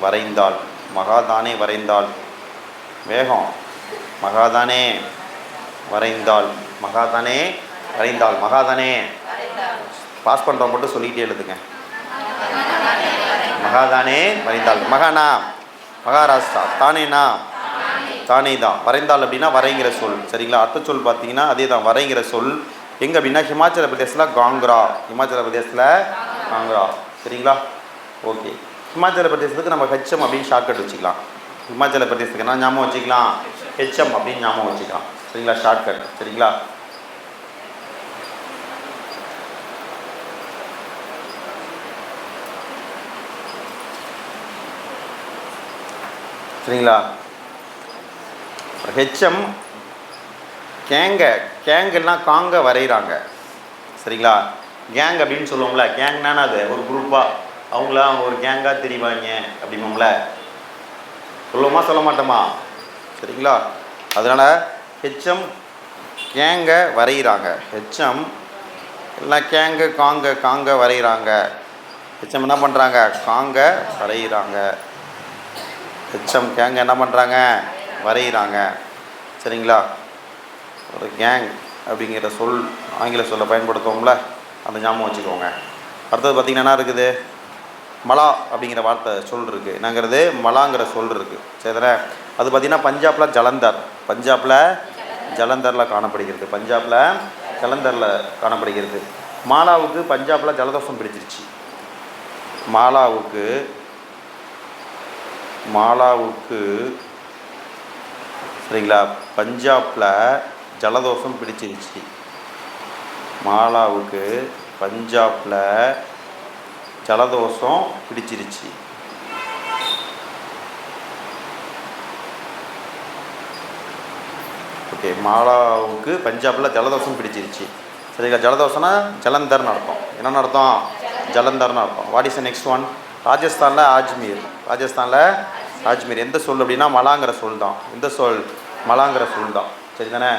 வரைந்தாள். மகாதானே வரைந்தாள். வேகம். மகாதானே வரைந்தாள். மகாதானே வரைந்தாள். மகாதானே பாஸ் பண்ணுறோம் மட்டும் சொல்லிக்கிட்டே எழுதுங்க. மகாதானே வரைந்தாள். மகானா மகாராஷ்டிரா. தானேனா தானே தான். வரைந்தாள் அப்படின்னா வரைங்கிற சொல். சரிங்களா? அடுத்த சொல் பார்த்தீங்கன்னா அதே தான், வரைங்கிற சொல். எங்கே அப்படின்னா ஹிமாச்சல பிரதேசத்தில் காங்க்ரா. ஹிமாச்சல பிரதேசத்தில் காங்க்ரா. சரிங்களா? ஓகே. ஹிமாச்சல பிரதேசத்துக்கு நம்ம ஹெச்எம் அப்படின்னு ஷார்ட்கட் வச்சுக்கலாம். ஹிமாச்சல பிரதேசத்துக்கு என்ன ஞாபகம் வச்சுக்கலாம்? ஹெச்எம் அப்படின்னு ஞாபகம் வச்சுக்கலாம். சரிங்களா? ஷார்ட்கட். சரிங்களா? சரிங்களா? ஹெச்எம் கேங்க. கேங்கெல்லாம் காங்க வரைகிறாங்க. சரிங்களா? கேங் அப்படின்னு சொல்லுவோம்ல. கேங்னா அது ஒரு குரூப்பாக அவங்க ஒரு கேங்காக தெரிவாங்க அப்படிம்போம்ல. சொல்லுவோமா சொல்ல மாட்டோமா? சரிங்களா? அதனால் ஹெச்எம் கேங்க வரைகிறாங்க. ஹெச்எம் எல்லாம் கேங்க காங்க வரைகிறாங்க. ஹெச்எம் என்ன பண்ணுறாங்க? காங்க வரைகிறாங்க. ஹெச்எம் கேங்க என்ன பண்ணுறாங்க? வரைகிறாங்க. சரிங்களா? ஒரு கேங் அப்படிங்கிற சொல் ஆங்கில சொல்ல பயன்படுத்துவோம்ல, அந்த ஞாபகம் வச்சுக்கோங்க. அடுத்தது பார்த்திங்கன்னா என்ன இருக்குது, மலா அப்படிங்கிற வார்த்தை சொல் இருக்குது. என்னங்கிறது மலாங்கிற சொல் இருக்குது. சரி தானே. அது பார்த்திங்கன்னா பஞ்சாபில் ஜலந்தர், பஞ்சாபில் ஜலந்தரில் காணப்படுகிறது, பஞ்சாபில் ஜலந்தரில் காணப்படுகிறது. மாலாவுக்கு பஞ்சாபில் ஜலதோஷம் பிடிச்சிருச்சு. மாலாவுக்கு சரிங்களா பஞ்சாபில் ஜலதோஷம் பிடிச்சிருச்சு. மாலாவுக்கு பஞ்சாபில் ஜலதோஷம் பிடிச்சிருச்சு. ஓகே, மாலாவுக்கு பஞ்சாபில் ஜலதோஷம் பிடிச்சிருச்சு. சரிங்களா. ஜலதோஷம்னா ஜலந்தர்னு அர்த்தம். என்னென்னு அர்த்தம், ஜலந்தர்னு அர்த்தம். What is the next one, ராஜஸ்தானில் ஆஜ்மீர், ராஜஸ்தானில் ஆஜ்மீர். எந்த சொல் அப்படின்னா மலாங்கிற சொல் தான். எந்த சொல், மலாங்கிற சொல் தான். சரி தானே.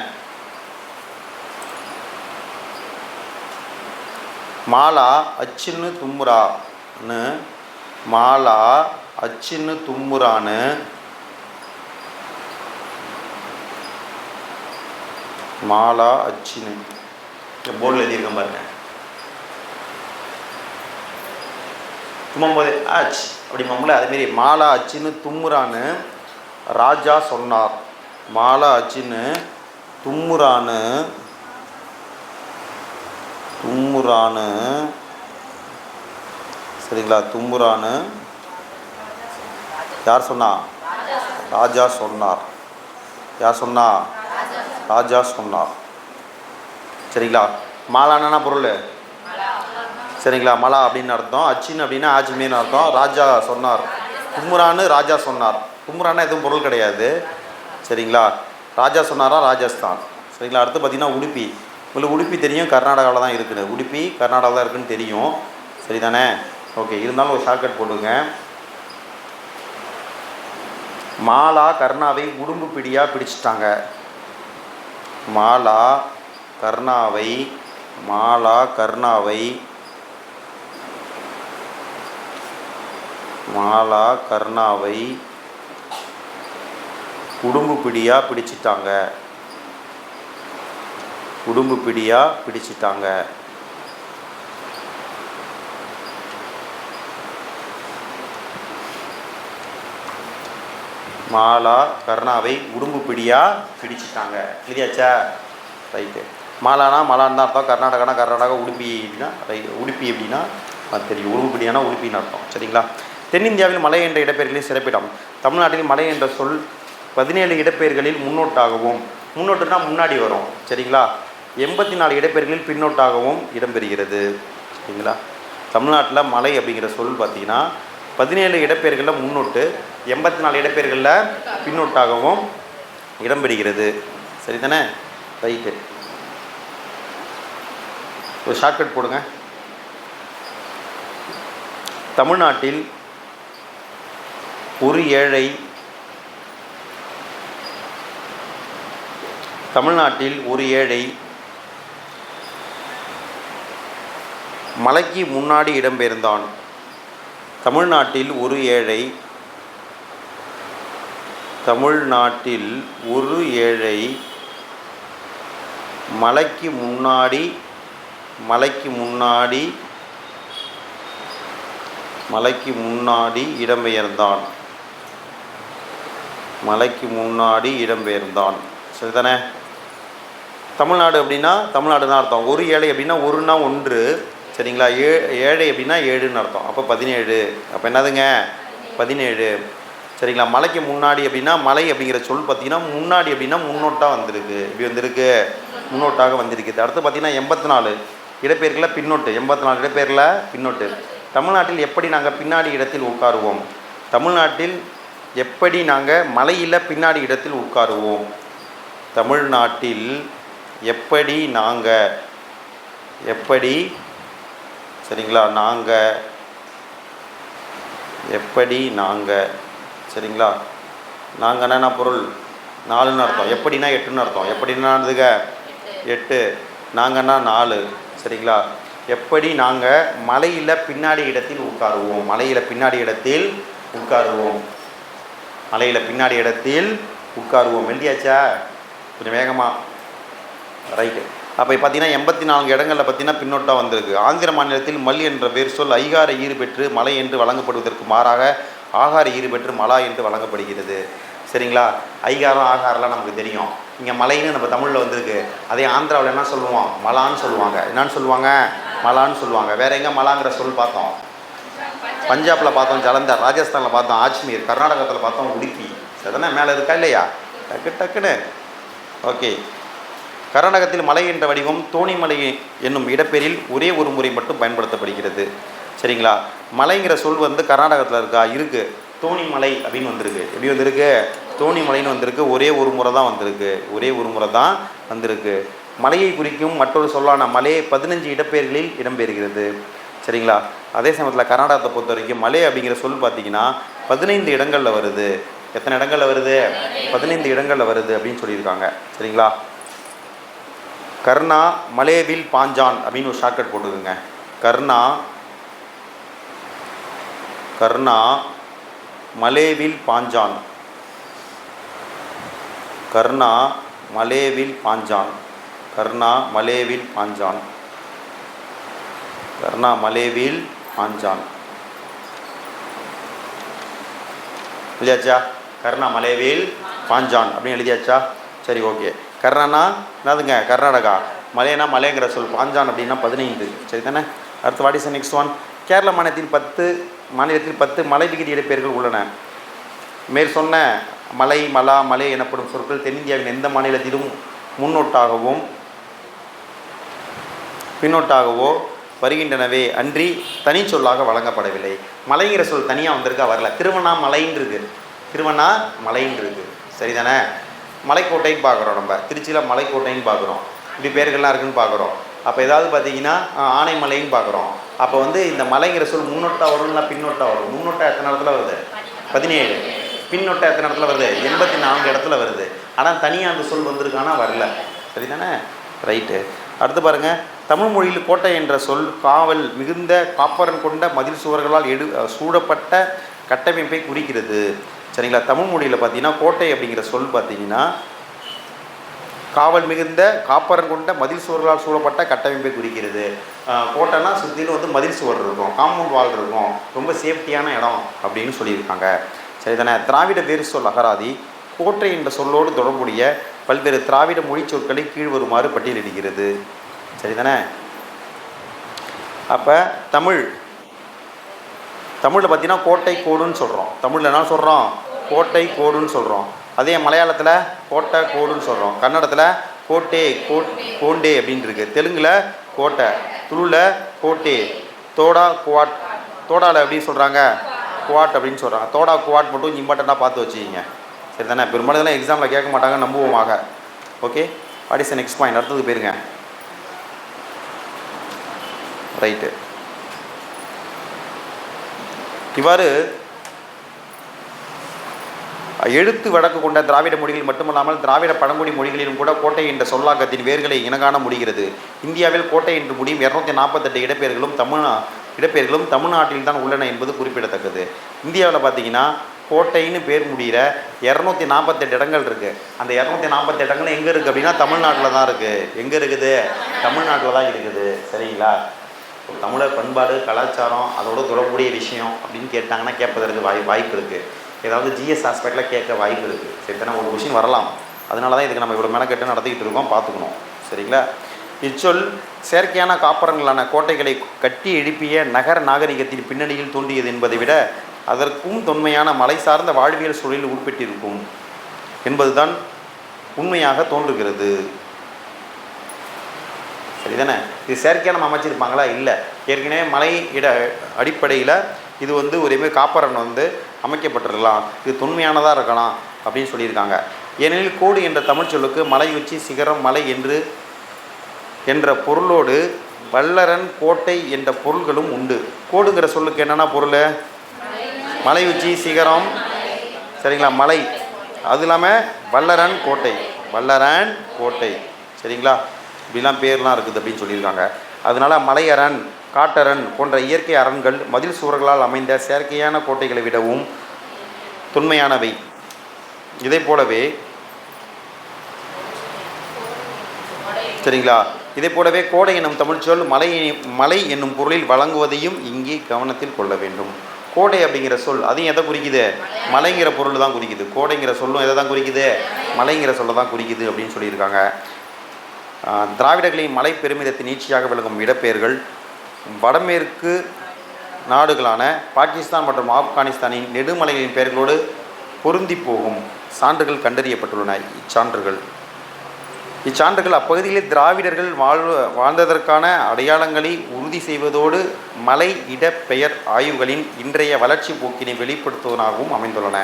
மாலா அச்சுன்னு தும்முறான்னு, மாலா அச்சுன்னு தும்முறான்னு மாலா அச்சின்னு போர்டில் எழுதியிருக்கேன் பாருங்க. தும்மும்போது ஆச் அப்படிம்போம்ல, அதுமாரி மாலா அச்சின்னு தும்முறான்னு ராஜா சொன்னார். மாலா அச்சின்னு தும்முறான்னு சரிங்களா, தும்முறான்னு யார் சொன்னா, ராஜா சொன்னார். யார் சொன்னா, ராஜா சொன்னார். சரிங்களா. மாலானா பொருள், சரிங்களா, மலா அப்படின்னு அர்த்தம். அச்சின்னு அப்படின்னா ஆஜ்மீர்னு அர்த்தம். ராஜா சொன்னார், தும்முறான்னு ராஜா சொன்னார். தும்முறான்னா எதுவும் பொருள் கிடையாது. சரிங்களா. ராஜா சொன்னாரா ராஜஸ்தான். சரிங்களா. அடுத்து பார்த்திங்கன்னா உடுப்பி. உங்களுக்கு உடுப்பி தெரியும், கர்நாடகாவில் தான் இருக்குது. உடுப்பி கர்நாடகாவில் தான் இருக்குதுன்னு தெரியும். சரி தானே. ஓகே, இருந்தாலும் ஒரு ஷார்ட்கட் போட்டுங்க. மாலா கர்ணாவை உடும்பு பிடியாக பிடிச்சிட்டாங்க. மாலா கர்ணாவை உடும்பு பிடியாக பிடிச்சிட்டாங்க. உடும்பு பிடியாக பிடிச்சிட்டாங்க. மாலா கர்ணாவை உடும்பு பிடியாக பிடிச்சிட்டாங்க. புரியாச்சா. ரைட்டு. மலான்னு தான் அர்த்தம். கர்நாடகா, உடுப்பி அப்படின்னா உடுப்பி அப்படின்னா அது தெரியும். உடும்பு பிடியானா உடுப்பின்னு அர்த்தம். சரிங்களா. தென்னிந்தியாவில் மலை என்ற இடப்பெயர்களில் சிறப்பிடம். தமிழ்நாட்டில் மலை என்ற சொல் 17 இடப்பெயர்களில் முன்னோட்டாகவும், முன்னோட்டுனா முன்னாடி வரும். சரிங்களா. 84 இடப்பெயர்களில் பின்னோட்டாகவும் இடம்பெறுகிறது. சரிங்களா. தமிழ்நாட்டில் மலை அப்படிங்கிற சொல் பார்த்திங்கன்னா 17 இடப்பெயர்களில் முன்னோட்டு, 84 இடப்பெயர்களில் பின்னோட்டாகவும் இடம்பெறுகிறது. சரி தானே. ரைட்டு. ஒரு ஷார்ட்கட் போடுங்க. தமிழ்நாட்டில் ஒரு ஏழை மலைக்கு முன்னாடி இடம்பெயர்ந்தான். தமிழ்நாட்டில் ஒரு ஏழை மலைக்கு முன்னாடி இடம்பெயர்ந்தான். சரிதானே. தமிழ்நாடு அப்படின்னா தமிழ்நாடு தான் அர்த்தம். ஒரு ஏழை அப்படின்னா ஒருனா ஒன்று. சரிங்களா. ஏழை அப்படின்னா 7ன்னு அர்த்தம். அப்போ 17. அப்போ என்னதுங்க 17. சரிங்களா. மலைக்கு முன்னாடி அப்படின்னா மலை அப்படிங்கிற சொல் பார்த்திங்கன்னா முன்னாடி அப்படின்னா முன்னோட்டாக வந்திருக்கு. இப்படி வந்திருக்கு, முன்னோட்டாக வந்திருக்குது. அடுத்து பார்த்திங்கன்னா 84 இடப்பெயர்களில் பின்னோட்டு. 84 இடப்பெயரில் பின்னோட்டு. தமிழ்நாட்டில் எப்படி நாங்கள் பின்னாடி இடத்தில் உட்காருவோம். தமிழ்நாட்டில் எப்படி நாங்கள் மலையில் பின்னாடி இடத்தில் உட்காருவோம். தமிழ்நாட்டில் எப்படி சரிங்களா நாங்கள் சரிங்களா. நாங்கன்னா என்ன பொருள், 4ன்னு அர்த்தம். எப்படின்னா 8ன்னு அர்த்தம். எப்படின்னாதுங்க 8, நாங்கன்னா 4. சரிங்களா. எப்படி நாங்கள் மலையில் பின்னாடி இடத்தில் உட்காருவோம். எழுதியாச்சா. கொஞ்சம் வேகமாக. ரைட்டு. அப்போ பார்த்தீங்கன்னா 84 இடங்களில் பார்த்தீங்கன்னா பின்னொட்டாக வந்திருக்கு. ஆந்திர மாநிலத்தில் மல் என்ற வேர் சொல் ஐகார ஈறு பெற்று மலை என்று வழங்கப்படுவதற்கு மாறாக ஆகார ஈறு பெற்று மலா என்று வழங்கப்படுகிறது. சரிங்களா? ஐகாரம் ஆகாரெலாம் நமக்கு தெரியும். இங்கே மலைன்னு நம்ம தமிழில் வந்திருக்கு. அதே ஆந்திராவில் என்ன சொல்லுவோம்? மலான்னு சொல்லுவாங்க. என்னன்னு சொல்லுவாங்க? மலான்னு சொல்லுவாங்க. வேறு எங்கே மலாங்கிற சொல் பார்த்தோம்? பஞ்சாபில் பார்த்தோம் ஜலந்தர், ராஜஸ்தானில் பார்த்தோம் ஆஜ்மீர், கர்நாடகத்தில் பார்த்தோம் உடுப்பி. அதனா மேலே இருக்கா இல்லையா? டக்குன்னு ஓகே. கர்நாடகத்தில் மலை என்ற வடிவம் தோணிமலை என்னும் இடப்பெயரில் ஒரே ஒரு முறை மட்டும் பயன்படுத்தப்படுகிறது. சரிங்களா? மலைங்கிற சொல் வந்து கர்நாடகத்தில் இருக்கா? இருக்குது. தோணிமலை அப்படின்னு வந்திருக்கு. எப்படி வந்திருக்கு? தோணிமலைன்னு வந்திருக்கு. ஒரே ஒரு முறை தான் வந்திருக்கு. ஒரே ஒரு முறை தான் வந்திருக்கு. மலையை குறிக்கும் மற்றொரு சொல்லான மலை 15 இடப்பெயர்களில் இடம்பெறுகிறது. சரிங்களா? அதே சமயத்தில் கர்நாடகத்தை பொறுத்த வரைக்கும் மலை அப்படிங்கிற சொல் பார்த்திங்கன்னா 15 இடங்களில் வருது. எத்தனை இடங்களில் வருது? 15 இடங்களில் வருது அப்படின்னு சொல்லியிருக்காங்க. சரிங்களா? கர்ணா மலேவில் பாஞ்சான் அப்படின்னு ஒரு ஷார்ட்கட் போட்டுக்கோங்க. கர்ணா மலேவில் பாஞ்சான். கர்ணா மலேவில் பாஞ்சான். கர்ணா மலேவில் பாஞ்சான். கர்ணா மலேவில் பாஞ்சான். எழுதியாச்சா? கர்ணா மலேவில் பாஞ்சான் அப்படின்னு எழுதியாச்சா? சரி, ஓகே. கர்ணானா என்னதுங்க? கர்நாடகா. மலைனா மலைங்கிற சொல். பாஞ்சான் அப்படின்னா 15. சரி தானே? அடுத்து what is next one? Kerala மாநிலத்தில் 10 மலை விகுதி இடப்பெயர்கள் உள்ளன. மேற் சொன்ன மலை, மலா, மலை எனப்படும் சொற்கள் தென்னிந்தியாவின் எந்த மாநிலத்திலும் முன்னோட்டாகவும் பின்னோட்டாகவோ வருகின்றனவே அன்றி தனி சொல்லாக வழங்கப்படவில்லை. மலைங்கிற சொல் தனியாக வந்திருக்கா? வரல. திருவண்ணாமலைன்னு இருக்குது. திருவண்ணாமலைன்னு இருக்குது. சரிதானே? மலைக்கோட்டைன்னு பார்க்குறோம். நம்ம திருச்சியில் மலைக்கோட்டைன்னு பார்க்குறோம். இப்படி பேர்கள்லாம் இருக்குதுன்னு பார்க்குறோம். அப்போ ஏதாவது பார்த்தீங்கன்னா ஆனைமலைன்னு பார்க்குறோம். அப்போ வந்து இந்த மலைங்கிற சொல் முன்னோட்டா வரும்னா பின்னோட்டா வரும்? முன்னோட்டா எத்தனை இடத்துல வருது? 17. பின்னோட்டா எத்தனை இடத்துல வருது? 84 இடத்துல வருது. ஆனால் தனியாக அந்த சொல் வந்திருக்கானா? வரல. சரிதானே? ரைட்டு. அடுத்து பாருங்கள். தமிழ் மொழியில் கோட்டை என்ற சொல் காவல் மிகுந்த காப்பரன் கொண்ட மதில் சுவர்களால் சூழப்பட்ட கட்டமைப்பை குறிக்கிறது. சரிங்களா? தமிழ் மொழியில் பார்த்தீங்கன்னா கோட்டை அப்படிங்கிற சொல் பார்த்தீங்கன்னா காவல் மிகுந்த காப்பரன் கொண்ட மதில் சுவர்களால் சூழப்பட்ட கட்டமைப்பை குறிக்கிறது. கோட்டைனா சுற்றிலும் வந்து மதில் சுவர் இருக்கும், காம்பவுண்ட் வால் இருக்கும், ரொம்ப சேஃப்டியான இடம் அப்படின்னு சொல்லியிருக்காங்க. சரிதானே? திராவிட வேறு சொல் அகராதி கோட்டை என்ற சொல்லோடு தொடர்புடைய பல்வேறு திராவிட மொழி சொற்களை கீழ்வருமாறு பட்டியலிடுகிறது. சரிதானே? அப்போ தமிழில் பார்த்தீங்கன்னா கோட்டை கோடுன்னு சொல்கிறோம். தமிழில் என்ன சொல்கிறோம்? கோட்டை கோடுன்னு சொல்கிறோம். அதே மலையாளத்தில் கோட்டை கோடுன்னு சொல்கிறோம். கன்னடத்தில் கோண்டே அப்படின்னு இருக்குது. தெலுங்கில் கோட்டை, துளுவில் கோட்டே, தோடாவில் எப்படி சொல்கிறாங்க? குவாட் அப்படின்னு சொல்கிறாங்க. குவாட் மட்டும் இம்பார்ட்டண்ட்டாக பார்த்து வச்சுக்கிங்க. சரி தானே? பெரும்பாலும் இதெல்லாம் எக்ஸாமில் கேட்க மாட்டாங்க, நம்புவோமாக. Okay, what is next point? அடுத்தது போயிருங்க. ரைட்டு. இவ்வாறு எழுத்து வழக்கு கொண்ட திராவிட மொழிகள் மட்டுமல்லாமல் திராவிட பழங்குடி மொழிகளிலும் கூட கோட்டை என்ற சொல்லாக்கத்தின் வேர்களை இனங்காண முடிகிறது. இந்தியாவில் கோட்டை என்று முடியும் 248 இடப்பெயர்களும் தமிழ்நாட்டில் தான் உள்ளன என்பது குறிப்பிடத்தக்கது. இந்தியாவில் பார்த்தீங்கன்னா கோட்டைன்னு பேர் முடிகிற 248 இடங்கள் இருக்குது. அந்த 248 இடங்கள் எங்கே இருக்குது அப்படின்னா தமிழ்நாட்டில் தான் இருக்குது. எங்கே இருக்குது? தமிழ்நாட்டில் தான் இருக்குது. சரிங்களா? தமிழர் பண்பாடு, கலாச்சாரம், அதோட தொடர்புடைய விஷயம் அப்படின்னு கேட்டாங்கன்னா கேட்பதற்கு வாய்ப்பு இருக்குது. ஏதாவது ஜிஎஸ் ஆஸ்பெக்டில் கேட்க வாய்ப்பு இருக்குது. சரி தானே? ஒரு கொஷின் வரலாம். அதனால தான் இதுக்கு நம்ம இவ்வளோ மெனக்கெட்டு நடத்திக்கிட்டு இருக்கோம், பார்த்துக்கணும். சரிங்களா? இச்சொல் செயற்கையான காப்பரங்களான கோட்டைகளை கட்டி எழுப்பிய நகர நாகரிகத்தின் பின்னணியில் தோன்றியது என்பதை விட அதற்கும் தொன்மையான மலை சார்ந்த வாழ்வியல் சூழலில் உட்பட்டிருக்கும் என்பதுதான் உண்மையாக தோன்றுகிறது. சரிதானே? இது செயற்கையாக நம்ம அமைச்சிருப்பாங்களா? இல்லை. ஏற்கனவே மலை அடிப்படையில் இது வந்து ஒரேமாதிரி காப்பரன் வந்து அமைக்கப்பட்டிருக்கலாம், இது தொன்மையானதாக இருக்கலாம் அப்படின்னு சொல்லியிருக்காங்க. ஏனெனில் கோடு என்ற தமிழ் சொல்லுக்கு மலை உச்சி, சிகரம், மலை என்ற பொருளோடு வல்லரன், கோட்டை என்ற பொருள்களும் உண்டு. கோடுங்கிற சொல்லுக்கு என்னென்னா பொருள்? மலை உச்சி, சிகரம், சரிங்களா, மலை. அது இல்லாமல் வல்லரன், கோட்டை. சரிங்களா? இப்படிலாம் பேர்லாம் இருக்குது அப்படின்னு சொல்லியிருக்காங்க. அதனால் மலையரண், காட்டரண் போன்ற இயற்கை அரண்கள் மதில் சுவர்களால் அமைந்த செயற்கையான கோட்டைகளை விடவும் தொன்மையானவை. இதை போலவே சரிங்களா இதே போலவே கோடை என்னும் தமிழ்ச்சொல் மலை என்னும் பொருளில் வழங்குவதையும் இங்கே கவனத்தில் கொள்ள வேண்டும். கோடை அப்படிங்கிற சொல் அதையும் எதை குறிக்குது? மலைங்கிற பொருள் தான் குறிக்குது. கோடைங்கிற சொல்லும் எதை தான் குறிக்குது? மலைங்கிற சொல்ல தான் குறிக்குது அப்படின்னு சொல்லியிருக்காங்க. திராவிடர்களின் மலை பெருமிதத்தின் நீட்சியாக விளங்கும் இடப்பெயர்கள் வடமேற்கு நாடுகளான பாகிஸ்தான் மற்றும் ஆப்கானிஸ்தானின் நெடுமலைகளின் பெயர்களோடு பொருந்தி போகும் சான்றுகள் கண்டறியப்பட்டுள்ளன. இச்சான்றுகள் அப்பகுதியில் திராவிடர்கள் வாழ்ந்ததற்கான அடையாளங்களை உறுதி செய்வதோடு மலை இடப்பெயர் ஆய்வுகளின் இன்றைய வளர்ச்சி போக்கினை வெளிப்படுத்துவதாகவும் அமைந்துள்ளன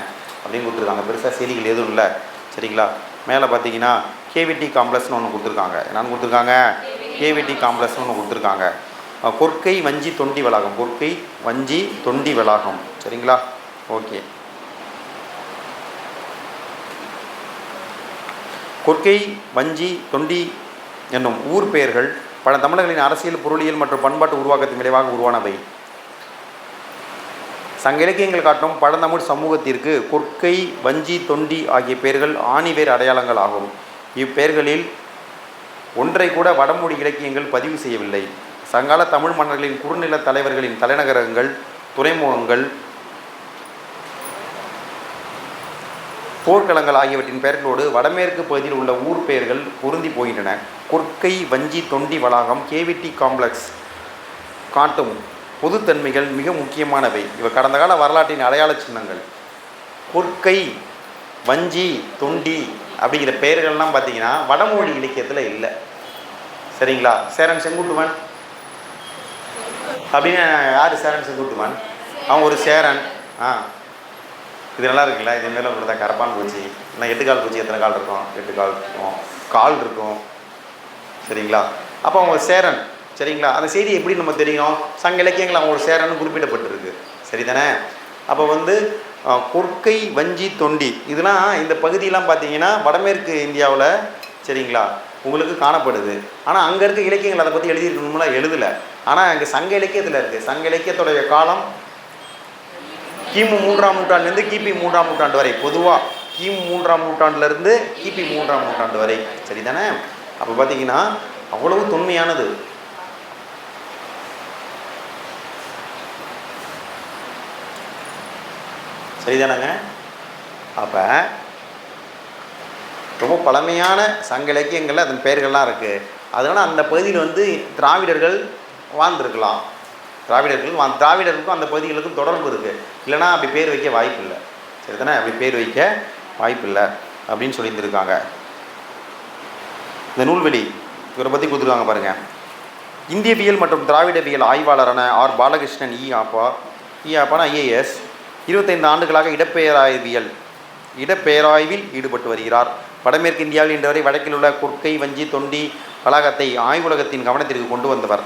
அப்படின்னு கொடுத்துருக்காங்க. பெருசாக செய்திகள் எதுவும் இல்லை, சரிங்களா? மேலே பார்த்தீங்கன்னா கேவிடி காம்ப்ளெக்ஸ்னு ஒன்று கொடுத்துருக்காங்க. என்னென்னு கொடுத்துருக்காங்க? கேவிடி காம்ப்ளெக்ஸ்னு ஒன்று கொடுத்துருக்காங்க. கொற்கை வஞ்சி தொண்டி வளாகம், கொற்கை வஞ்சி தொண்டி வளாகம், சரிங்களா? ஓகே. கொற்கை வஞ்சி தொண்டி என்னும் ஊர் பெயர்கள் பல தமிழர்களின் அரசியல், பொருளியல் மற்றும் பண்பாட்டு உருவாக்கத்தின் விளைவாக உருவானவை. சங்க இலக்கியங்கள் காட்டும் பழந்தமிழ் சமூகத்திற்கு கொற்கை வஞ்சி தொண்டி ஆகிய பெயர்கள் ஆணிவேர் அடையாளங்கள் ஆகும். இப்பெயர்களில் ஒன்றை கூட வடமொழி இலக்கியங்கள் பதிவு செய்யவில்லை. சங்கால தமிழ் மன்னர்களின் குறுநில தலைவர்களின் தலைநகரங்கள், துறைமுகங்கள், போர்க்களங்கள் ஆகியவற்றின் பெயர்களோடு வடமேற்கு பகுதியில் உள்ள ஊர் பெயர்கள் பொருந்தி போகின்றன. கொற்கை வஞ்சி தொண்டி வளாகம், கேவிடி காம்ப்ளெக்ஸ் காட்டும் பொதுத்தன்மைகள் மிக முக்கியமானவை. இவை கடந்த கால வரலாற்றின் அடையாள சின்னங்கள். கொற்கை வஞ்சி தொண்டி அப்படிங்கிற பெயர்கள்லாம் பார்த்தீங்கன்னா வடமொழி இலக்கியத்தில் இல்லை, சரிங்களா? சேரன் செங்குட்டுவன் அப்படின்னு யார்? சேரன் செங்குட்டுவன், அவன் ஒரு சேரன். இது நல்லா இருக்குல்ல, இது மேலே கொடுத்தா கரப்பான் பூச்சி. இல்லை 8 கால் பூச்சி எத்தனை கால் இருக்கும்? 8 கால் இருக்கும், கால் இருக்கும், சரிங்களா? அப்போ அவங்க சேரன், சரிங்களா? அந்த செய்தி எப்படி நம்ம தெரியும்? சங்க இலக்கியங்கள் அவங்க ஒரு சேரன்னு குறிப்பிடப்பட்டிருக்கு, சரிதானே? அப்போ கொற்கை வஞ்சி தொண்டி இதெல்லாம் இந்த பகுதியெலாம் பார்த்தீங்கன்னா வடமேற்கு இந்தியாவில், சரிங்களா, உங்களுக்கு காணப்படுது. ஆனால் அங்கே இருக்க இலக்கியங்கள் அதை பற்றி எழுதியிருக்கணும்னா எழுதலை. ஆனால் அங்கே சங்க இலக்கியத்தில் இருக்குது. சங்க இலக்கியத்துடைய காலம் கிமு 3ஆம் நூற்றாண்டுலேருந்து கிபி 3ஆம் நூற்றாண்டு வரை, பொதுவாக கிமு 3ஆம் நூற்றாண்டுலேருந்து கிபி 3ஆம் நூற்றாண்டு வரை, சரிதானே? அப்போ பார்த்தீங்கன்னா அவ்வளவு தொன்மையானது. சரிதானங்க? அப்போ ரொம்ப பழமையான சங்க இலக்கியங்களில் அதன் பெயர்கள்லாம் இருக்குது. அதனால் அந்த பகுதியில் திராவிடர்கள் வாழ்ந்துருக்கலாம். திராவிடர்களுக்கும் அந்த பகுதிகளுக்கும் தொடர்பு இருக்குது. இல்லைனா அப்படி பேர் வைக்க வாய்ப்பு இல்லை, சரிதானே? அப்படி பேர் வைக்க வாய்ப்பு இல்லை அப்படின்னு சொல்லியிருந்துருக்காங்க. இந்த நூல்வெளி இவரை பற்றி கொடுத்துருக்காங்க பாருங்கள். இந்தியவியல் மற்றும் திராவிடவியல் ஆய்வாளரான ஆர் பாலகிருஷ்ணன் ஆப்பானா ஐஏஎஸ் 25 ஆண்டுகளாக இடப்பெயராய்வில் ஈடுபட்டு வருகிறார். வடமேற்கு இந்தியாவில் இன்றுவரை வடக்கில் உள்ள கொற்கை வஞ்சி தொண்டி வளாகத்தை ஆய்வுலகத்தின் கவனத்திற்கு கொண்டு வந்தவர்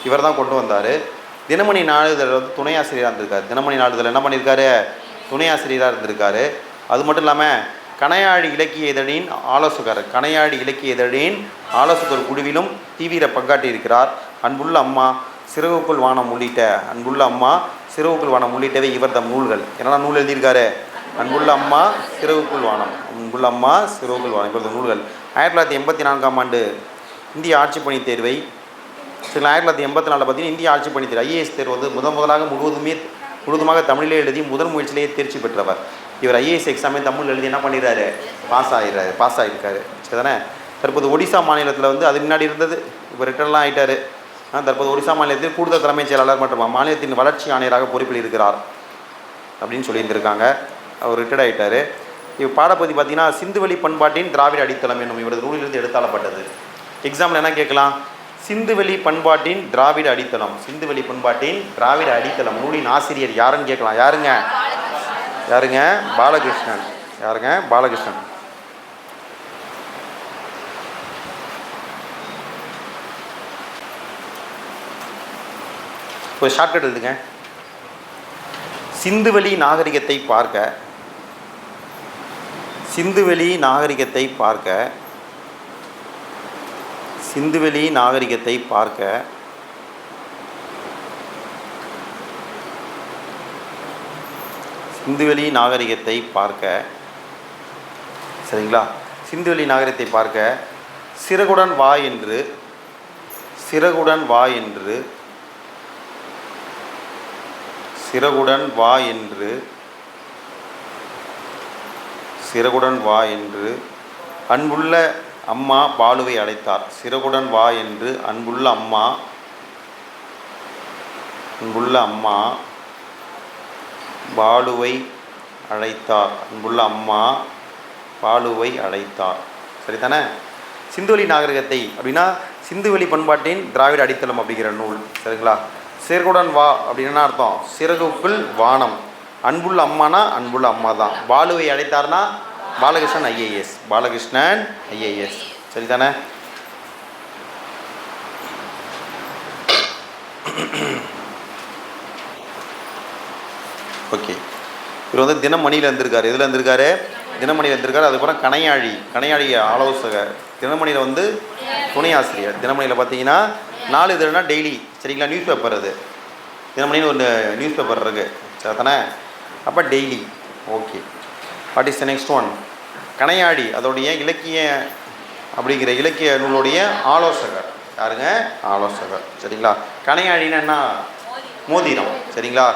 இவர் தான் கொண்டு வந்தார். தினமணி நாளிதழ் துணை ஆசிரியராக இருந்திருக்காரு. தினமணி நாளிதழ் என்ன பண்ணியிருக்காரு? துணை ஆசிரியராக இருந்திருக்காரு. அது மட்டும் இல்லாமல் கணையாழி இலக்கிய இதழின் ஆலோசகர் குழுவிலும் தீவிர பங்காற்றியிருக்கிறார். அன்புள்ள அம்மா சிறகுக்குள் வானம் உள்ளிட்டவை இவர் தம் நூல்கள். என்னென்ன நூல் எழுதியிருக்காரு? அன்புள்ள அம்மா சிறகுக்குள் வானம் இவரது நூல்கள். 1984ஆம் ஆண்டு இந்திய ஆட்சிப்பணி தேர்வை, 1984 பார்த்தீங்கன்னா இந்திய ஆட்சிப்பணி தேர்வு ஐஏஎஸ் தேர்வு முதலாக முழுவதுமாக தமிழிலே எழுதி முதல் முயற்சியிலேயே தேர்ச்சி பெற்றவர். இவர் ஐஏஎஸ் எக்ஸாமே தமிழ் எழுதி என்ன பண்ணிடுறாரு? பாஸ் ஆகியிருக்காரு, சரிதானே? தற்போது ஒடிசா மாநிலத்தில் அது முன்னாடி இருந்தது, இப்போ ரிட்டர்ன்லாம் ஆகிட்டார். தற்போது ஒடிசா மாநிலத்தில் கூடுதல் தலைமைச் செயலாளர் மற்றும் மாநிலத்தின் வளர்ச்சி ஆணையராக பொறுப்பில் இருக்கிறார் அப்படின்னு சொல்லியிருந்திருக்காங்க. அவர் ரிட்டையர்ட் ஆகிட்டார். இவர் பாடப்பகுதி பார்த்தீங்கன்னா சிந்துவெளி பண்பாட்டின் திராவிட அடித்தளம் என்னும் இவரது நூலிலிருந்து எடுத்தாளப்பட்டது. எக்ஸாம்பிள் என்ன கேட்கலாம்? சிந்துவெளி பண்பாட்டின் திராவிட அடித்தளம் நூலின் ஆசிரியர் யாருன்னு கேட்கலாம். யாருங்க? பாலகிருஷ்ணன். ஒரு ஷார்ட்கட் எழுதுங்க. சிந்துவெளி நாகரிகத்தை பார்க்க சரிங்களா? சிந்துவெளி நாகரிகத்தை பார்க்க சிறகுடன் வா என்று சிறகுடன் வா என்று சிறகுடன் வா என்று சிறகுடன் வா என்று அன்புள்ள அம்மா பாலுவை அழைத்தார். சிறகுடன் வா என்று அன்புள்ள அம்மா பாலுவை அழைத்தார். அன்புள்ள அம்மா பாலுவை அழைத்தார். சரிதானே? சிந்துவெளி நாகரிகத்தை அப்படின்னா சிந்துவெளி பண்பாட்டின் திராவிட அடித்தளம் அப்படிங்கிற நூல். சரிங்களா? சிறகுடன் வா அப்படின்னா அர்த்தம் சிறகுக்குள் வானம். அன்புள்ள அம்மானா அன்புள்ள அம்மா தான். பாலுவை அழைத்தார்னா பாலகிருஷ்ணன் ஐஏஎஸ். பாலகிருஷ்ணன் ஐஏஎஸ். சரிதானே? ஓகே. இவர் வந்து தினமணியில் இருந்திருக்காரு. எதில் இருந்திருக்காரு? தினமணியில் இருந்திருக்காரு. அதுக்கப்புறம் கணையாழி ஆலோசகர். தினமணியில் வந்து துணை ஆசிரியர். தினமணியில் பார்த்தீங்கன்னா 4 இதழ்னா டெய்லி. சரிங்களா? Newspaper. அது தினமணின்னு ஒரு நியூஸ் பேப்பர் இருக்குது. சரிதானே? அப்போ daily. Okay. What is the next one? Kanaiyazhi அதோடைய இலக்கிய அப்படிங்கிற இலக்கிய நூலுடைய ஆலோசகர். யாருங்க? ஆலோசகர். சரிங்களா? கணையாழின்னா என்ன? மோதிரம். சரிங்களா?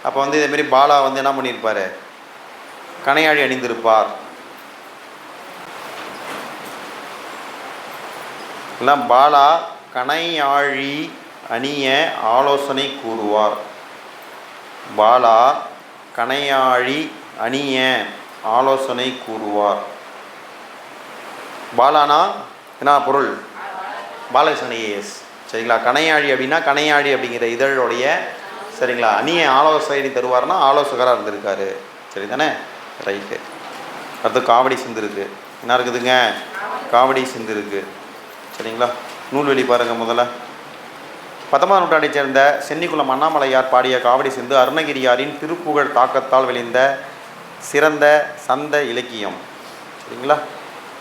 அப்போ வந்து இதேமாரி பாலா வந்து என்ன பண்ணியிருப்பார்? கணையாழி அணிந்திருப்பார். இல்லை, பாலா கணையாழி அணிய ஆலோசனை கூறுவார். பாலா கணையாழி அணிய ஆலோசனை கூறுவார். பாலானா என்ன பொருள்? பாலகிருஷ்ணன் ஐஏஎஸ். சரிங்களா? கணையாழி அப்படின்னா கணையாழி அப்படிங்கிற இதழுடைய சரிங்களா அணிய ஆலோசனை தருவார்னா ஆலோசகராக இருந்திருக்காரு. சரி தானே? ரைட்டு. அடுத்து காவடி சிந்து இருக்குது. என்ன இருக்குதுங்க? காவடி சிந்து இருக்குது. சரிங்களா? நூல்வெளி பாருங்கள். முதல்ல 19ஆம் நூற்றாண்டைச் சேர்ந்த சென்னிக்குளம் அண்ணாமலையார் பாடிய காவடி சிந்து அருணகிரியாரின் திருப்புகழ் தாக்கத்தால் விளைந்த சிறந்த சந்த இலக்கியம். சரிங்களா?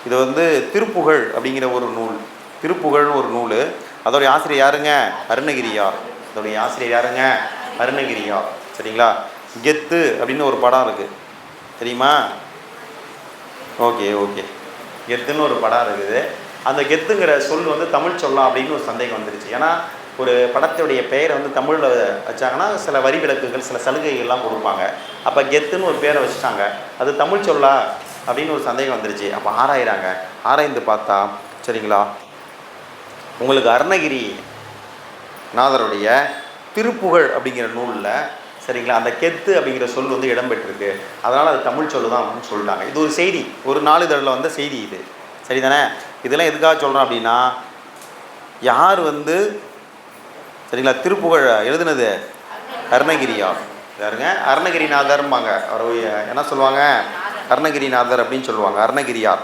இது வந்து திருப்புகழ் அப்படிங்கிற ஒரு நூல். திருப்புகழ்னு ஒரு நூல். அதோடைய ஆசிரியர் யாருங்க? அருணகிரியார். அதோடைய ஆசிரியர் யாருங்க? அருணகிரியார். சரிங்களா? கெத்து அப்படின்னு ஒரு படம் இருக்குது, தெரியுமா? ஓகே. கெத்துன்னு ஒரு படம் இருக்குது. அந்த கெத்துங்கிற சொல் வந்து தமிழ் சொல்லலாம் அப்படின்னு ஒரு சந்தேகம் வந்துருச்சு. ஏன்னா ஒரு படத்துடைய பெயரை வந்து தமிழில் வச்சாங்கன்னா சில வரி விலக்குகள் சில சலுகைகள்லாம் கொடுப்பாங்க. அப்போ கெத்துன்னு ஒரு பேரை வச்சுட்டாங்க, அது தமிழ் சொல்லா அப்படின்னு ஒரு சந்தேகம் வந்துருச்சு. அப்போ ஆராய்ந்து பார்த்தா சரிங்களா உங்களுக்கு அருணகிரி நாதருடைய திருப்புகழ் அப்படிங்கிற நூலில் சரிங்களா அந்த கெத்து அப்படிங்கிற சொல் வந்து இடம்பெற்றிருக்கு. அதனால் அது தமிழ் சொல்லு தான் அப்படின்னு சொல்லிட்டாங்க. இது ஒரு செய்தி, ஒரு நாளிதழில் வந்த செய்தி இது. சரிதானே? இதெல்லாம் எதுக்காக சொல்கிறோம் அப்படின்னா யார் வந்து சரிங்களா திருப்புகழ் எழுதுனது? அருணகிரியார். யாருங்க? அருணகிரிநாதர்ம்பாங்க. அவர் என்ன சொல்லுவாங்க? அருணகிரிநாதர் அப்படின்னு சொல்லுவாங்க. அருணகிரியார்.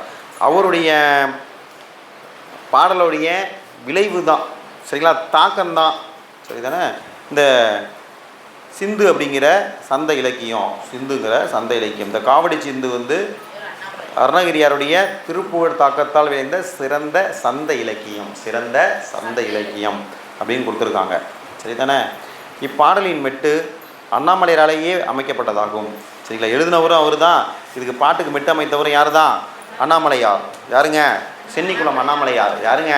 அவருடைய பாடலுடைய விளைவு தான் சரிங்களா தாக்கம்தான். சரிதானே? இந்த சிந்து அப்படிங்கிற சந்த இலக்கியம். இந்த காவடி சிந்து வந்து அருணகிரியாருடைய திருப்புகழ் தாக்கத்தால் விளைந்த சிறந்த சந்த இலக்கியம் அப்படின்னு கொடுத்துருக்காங்க. சரிதானே? இப்பாடலின் மெட்டு அண்ணாமலையாராலேயே அமைக்கப்பட்டதாகும். சரிங்களா? எழுதினவரும் அவர் தான். இதுக்கு பாட்டுக்கு மெட்டு அமைத்தவரும் யார் தான்? அண்ணாமலையார். யாருங்க? சென்னிக்குளம் அண்ணாமலையார். யாருங்க?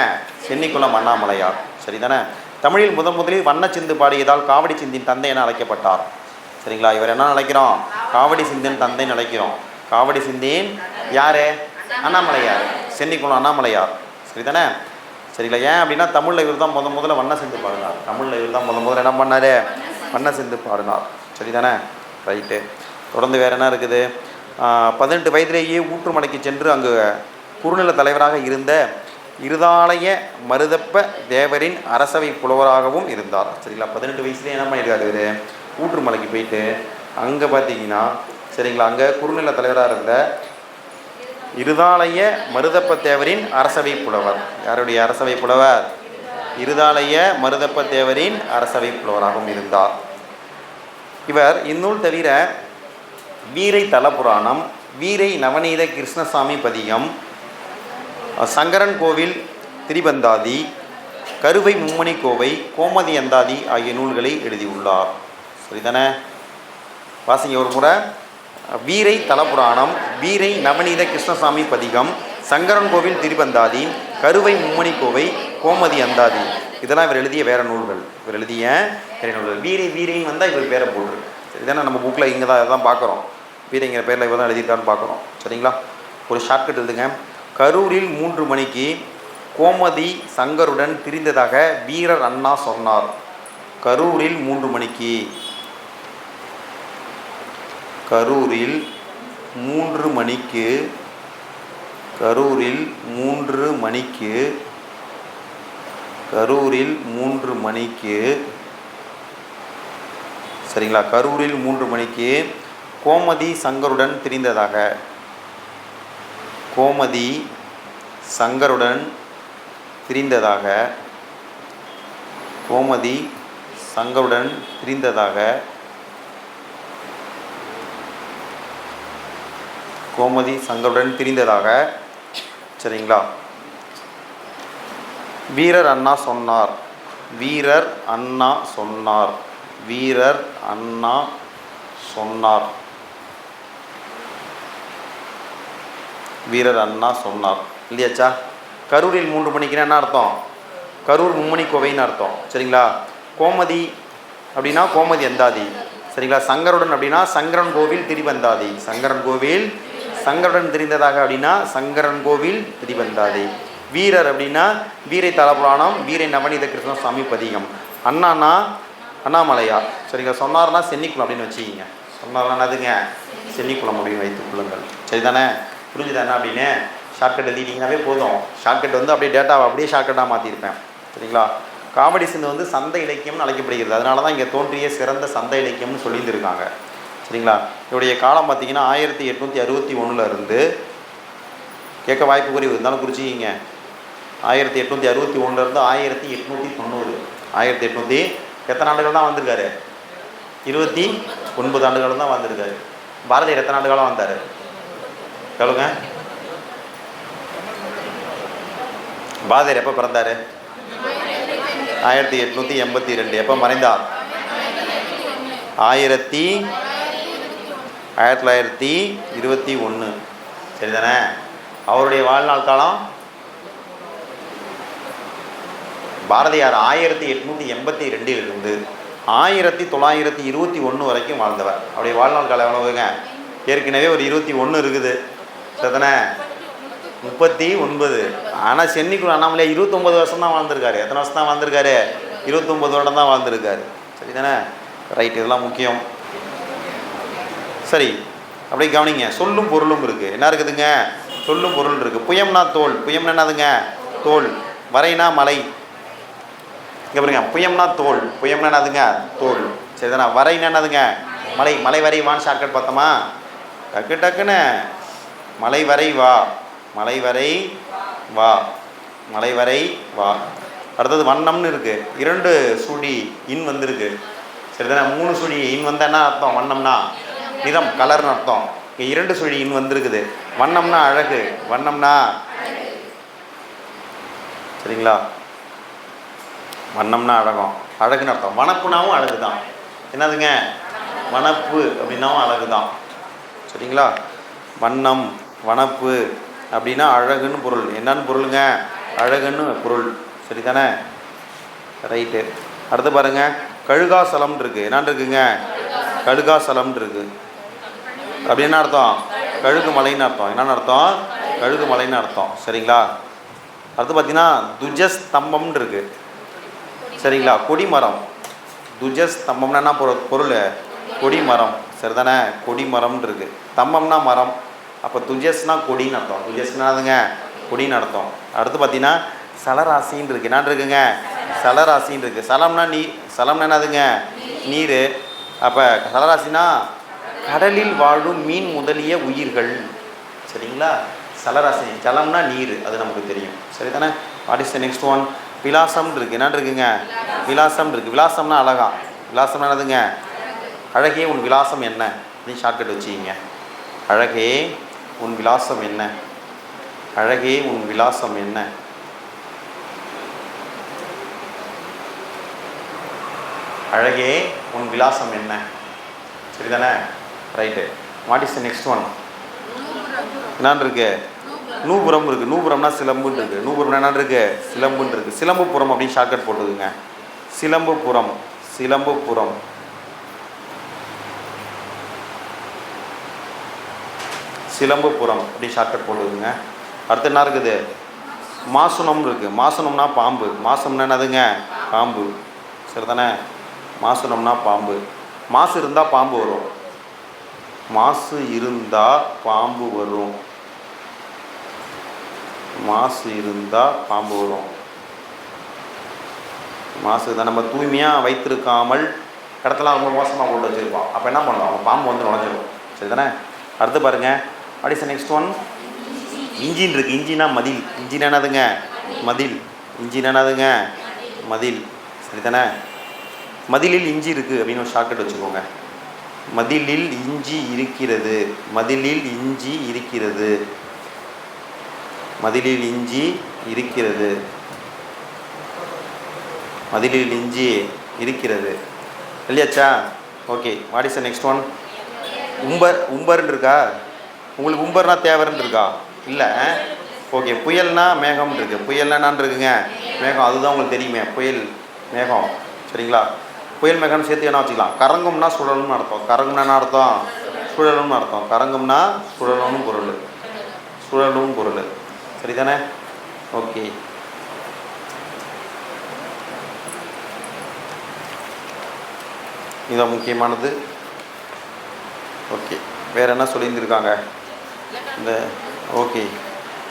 சென்னிக்குளம் அண்ணாமலையார். சரிதானே? தமிழில் முதலில் வண்ணச்சிந்து பாடியதால் காவடி சிந்தின் தந்தை என அழைக்கப்பட்டார். சரிங்களா? இவர் என்ன அழைக்கிறோம்? காவடி சிந்தின் தந்தைன்னு அழைக்கிறோம். காவடி சிந்தின் யார்? அண்ணாமலையார். சென்னிக்குளம் அண்ணாமலையார். சரிதானே? சரிங்களா? ஏன் அப்படின்னா தமிழில் இவர் தான் முதல்ல வண்ண சிந்து பாடினார். தமிழில் இவர் தான் முதல்ல என்ன பண்ணார்? வண்ண சிந்து பாடினார். சரிதானே? ரைட்டு. தொடர்ந்து வேறு என்ன இருக்குது? 18 வயதிலேயே ஊற்றுமலைக்கு சென்று அங்கு குறுநில தலைவராக இருந்த இருதாலய மருதப்ப தேவரின் அரசவை புலவராகவும் இருந்தார். சரிங்களா? 18 வயசுலேயே என்ன பண்ணியிருக்காரு? இவர் ஊற்றுமலைக்கு போயிட்டு அங்கே பார்த்தீங்கன்னா சரிங்களா அங்கே குறுநில தலைவராக இருந்த இருதாலய மருதப்ப தேவரின் அரசவை புலவர். யாருடைய அரசவை புலவர்? இருதாலய மருதப்ப தேவரின் அரசவை புலவராகவும் இருந்தார். இவர் இந்நூல் தவிர வீரை தலபுராணம், வீரை நவநீத கிருஷ்ணசாமி பதிகம், சங்கரன் கோவில் திரிபந்தாதி, கருவை மும்மணி கோவை, கோமதி அந்தாதி ஆகிய நூல்களை எழுதியுள்ளார். சரிதானே? வாசிங்க ஒரு முறை. வீரை தலபுராணம், வீரை நவநீத கிருஷ்ணசாமி பதிகம், சங்கரன் கோவில் திரிபந்தாதி, கருவை மும்மணி கோவை கோமதி அந்தாதி இதெல்லாம் இவர் எழுதிய வேற நூல்கள். இவர் எழுதிய வேற நூல்கள். வீரைன்னு வந்தால் இவர் பேரை போட்டிருக்கு. சரிதானே? நம்ம புக்கில் இங்கே தான் பார்க்குறோம். வீரைங்கிற பேரில் இவர் தான் எழுதியிருக்காருன்னு பார்க்குறோம். சரிங்களா? ஒரு ஷார்ட்கட் எழுதுங்க. கரூரில் 3 மணிக்கு கோமதி சங்கருடன் திரிந்ததாக வீரர் அண்ணா சொன்னார். கரூரில் 3 மணிக்கு கரூரில் 3 மணிக்கு கரூரில் 3 மணிக்கு கரூரில் 3 மணிக்கு சரிங்களா? கரூரில் 3 மணிக்கு கோமதி சங்கருடன் திரிந்ததாக கோமதி சங்கருடன் திரிந்ததாக கோமதி சங்கருடன் திரிந்ததாக கோமதி சங்கருடன் திரிந்ததாக சரிங்களா? வீரர் அண்ணா சொன்னார். வீரர் அண்ணா சொன்னார். வீரர் அண்ணா சொன்னார். வீரர் அண்ணா சொன்னார் இல்லையாச்சா? கரூரில் 3 மணிக்குன்னா என்ன அர்த்தம்? கரூர் மும்மணி கோவைன்னு அர்த்தம். சரிங்களா? கோமதி அப்படின்னா கோமதி அந்தாதி. சரிங்களா? சங்கருடன் அப்படின்னா சங்கரன் கோவில் திரிபந்தாதி. சங்கரன் கோவில் சங்கருடன் திரிந்ததாக அப்படின்னா சங்கரன் கோவில் திரிபந்தாதி. வீரர் அப்படின்னா வீரை தலபுராணம் வீரை நவநீத கிருஷ்ண சாமி பதிகம். அண்ணான்னா அண்ணாமலையா. சரிங்களா? சொன்னார்னா சென்னிக்குளம் அப்படின்னு வச்சுக்கிங்க. சொன்னார்னா என்னதுங்க? சென்னிக்குளம் அப்படின்னு வைத்துக் கொள்ளுங்கள். சரிதானே? புரிஞ்சுதா என்ன அப்படின்னு? ஷார்ட்கட் எழுதிட்டீங்கன்னாவே போதும். ஷார்ட்கட் வந்து அப்படியே டேட்டாவை அப்படியே ஷார்ட்கட்டாக மாற்றிருப்பேன். சரிங்களா? காமெடி சிந்து வந்து சந்தை இலக்கியம்னு அழைக்கப்படுகிறது. அதனால தான் இங்கே தோன்றிய சிறந்த சந்தை இலக்கியம்னு சொல்லியிருந்திருக்காங்க. சரிங்களா? இவருடைய காலம் பார்த்தீங்கன்னா 1861 இருந்து கேட்க வாய்ப்பு குறைவு இருந்தாலும் குறிச்சிக்கிங்க. 1861 இருந்து 1890. 1800 எத்தனை ஆண்டுகள் தான் வந்திருக்காரு? 29 ஆண்டுகள் தான் வந்திருக்காரு. பாரதியார் எத்தனை ஆண்டு காலம் வந்தார் சொல்லுங்க? பாரதியார் எப்போ பிறந்தார்? 1882. எப்போ மறைந்தார்? 1921. சரிதானே? அவருடைய வாழ்நாள் காலம் பாரதியார் 1882 இருந்து 1921 வரைக்கும் வாழ்ந்தவர். அவருடைய வாழ்நாள் காலம் எவ்வளவுங்க? ஏற்கனவே ஒரு 21 இருக்குது. சரிதானே? 39. ஆனால் சென்னிக்குள்ள அண்ணாமலையா 29 வருஷம் தான் வாழ்ந்திருக்காரு. எத்தனை வருஷம் தான் வாழ்ந்திருக்காரு? 29 வருடம் தான் வாழ்ந்திருக்காரு. சரிதானே? ரைட். இதெல்லாம் முக்கியம். சரி, அப்படியே கவனிங்க. சொல்லும் பொருளும் இருக்குது. என்ன இருக்குதுங்க? சொல்லும் பொருள் இருக்குது. புயம்னா தோல். புயம்னா என்னதுங்க? தோல். வரைனா மலை. இங்கே பாருங்க, புயம்னா தோல். புயம்னா என்னதுங்க? தோல். சரிதானே? வரைனா என்னதுங்க? மலை. மலை வரை வான்னு ஷார்ட்கட் பார்த்தோமா? டக்குன்னு மலை வரை வா. மலை வரை வா. மலை வரை வா. அடுத்தது வண்ணம்னு இருக்குது. 2 சுழி இன் வந்திருக்கு. சரிதானே? 3 சுழி இன் வந்தால் என்ன அர்த்தம்? வண்ணம்னா நிறம், கலர்னு அர்த்தம். இங்கே 2 சுழி இன் வந்திருக்குது. வண்ணம்னா அழகு. வண்ணம்னா சரிங்களா? வண்ணம்னா அழகம், அழகுன்னு அர்த்தம். வனப்புனாவும் அழகு தான். என்னதுங்க? வனப்பு அப்படின்னாவும் அழகு தான். சரிங்களா? வண்ணம் வனப்பு அப்படின்னா அழகுன்னு பொருள். என்னன்னு பொருளுங்க? அழகுன்னு பொருள். சரிதானே? ரைட்டு. அடுத்து பாருங்கள், கழுகாசலம் இருக்குது. என்னான்னு இருக்குங்க? கழுகாசலம் இருக்குது. அப்படி என்ன அர்த்தம்? கழுகு மலைன்னு அர்த்தம். என்னென்னு அர்த்தம்? கழுகு மலைன்னு அர்த்தம். சரிங்களா? அடுத்து பார்த்தீங்கன்னா துஜஸ்தம்பம்னு இருக்குது. சரிங்களா? கொடிமரம். துஜஸ்தம்பம்னா என்ன பொருள்? கொடிமரம். சரிதானே? கொடிமரம்னு இருக்குது. தம்பம்னா மரம். அப்போ துஜஸ்னா கொடின்னு அர்த்தம். துஜஸ்னாதுங்க கொடின்னு அர்த்தம். அடுத்து பார்த்தீங்கன்னா சலராசின்னு இருக்குது. என்னான்னு இருக்குங்க? சலராசின்னு இருக்குது. சலம்னா சலம்னா என்னதுங்க? நீர். அப்போ சலராசினா கடலில் வாழும் மீன் முதலிய உயிர்கள். சரிங்களா? சலராசி. ஜலம்னா நீர், அது நமக்கு தெரியும். சரிதானே? What is the next one? விலாசம் இருக்குது. என்னான்னு இருக்குங்க? விலாசம் இருக்குது. விலாசம்னா அழகா. விலாசம்னா என்னதுங்க? அழகே உன் விலாசம் என்ன அப்படின்னு ஷார்ட்கட் வச்சுக்கிங்க. அழகே உன் விலாசம் என்ன? அழகே உன் விலாசம் என்ன? அழகே உன் விலாசம் என்ன? சரிதானே? Right. What is the next one? என்னான்னு இருக்கு? நூபுரம் இருக்குது. நூபுரம்னா சிலம்புன்னு இருக்குது. நூபுரம்னா என்ன இருக்குது? சிலம்புன்னு இருக்குது. சிலம்புப்புறம் அப்படின்னு ஷார்ட்கட் போட்டுக்குங்க. சிலம்புப்புறம், சிலம்புப்புறம். சிலம்புப்புறம் அப்படி ஷார்ட்கட் போட்டுக்குங்க. அடுத்து என்ன இருக்குது? மாசுனம் இருக்குது. மாசுனம்னா பாம்பு. மாசம்னா என்னதுங்க? பாம்பு. சரிதானே? மாசுனம்னா பாம்பு. மாசு இருந்தால் பாம்பு வரும். மாசு இருந்தால் பாம்பு வரும். மாசு இருந்தால் பாம்பு வரும். மாசு தான். நம்ம தூய்மையாக வைத்திருக்காமல் இடத்துலாம் ரொம்ப மோசமாக போட்டு வச்சுருப்போம். அப்போ என்ன பண்ணுவோம்? அவன் பாம்பு வந்து நுழைஞ்சிடும். சரி தானே? அடுத்து பாருங்கள். What is the next one? Engine இருக்குது. இன்ஜினா மதில். இன்ஜின் என்னதுங்க? மதில். இன்ஜின் என்னதுங்க? மதில். சரி தானே? மதிலில் இஞ்சி இருக்குது அப்படின்னு ஒரு ஷார்ட்கட் வச்சுக்கோங்க. மதிலில் இஞ்சி இருக்கிறது. மதிலில் இஞ்சி இருக்கிறது. மதிலில் இஞ்சி இருக்கிறது. மதிலில் இஞ்சி இருக்கிறது. இல்லையாச்சா? Okay. What is the next one? உம்பர். உம்பர்ன்னு இருக்கா? உங்களுக்கு உம்பர்னா தேவர்ன்னு இருக்கா? இல்லை. ஓகே. புயல்னா மேகம்னு இருக்குது. புயல்னா என்னான்னு இருக்குங்க? மேகம். அதுதான் உங்களுக்கு தெரியுமே, புயல் மேகம். சரிங்களா? புயல் மேகம்னு சேர்த்து என்ன வச்சுக்கலாம்? கரங்கும்னா சுழலும்னு அர்த்தம். கரங்கும்னா என்ன அர்த்தம்? சுழலும்னு அர்த்தம். கரங்கும்னா சுழலும் பொருள். சுழலும் பொருள். சரி தானே? ஓகே. இதுதான் முக்கியமானது. ஓகே. வேறு என்ன சொல்லியிருந்துருக்காங்க இந்த? ஓகே.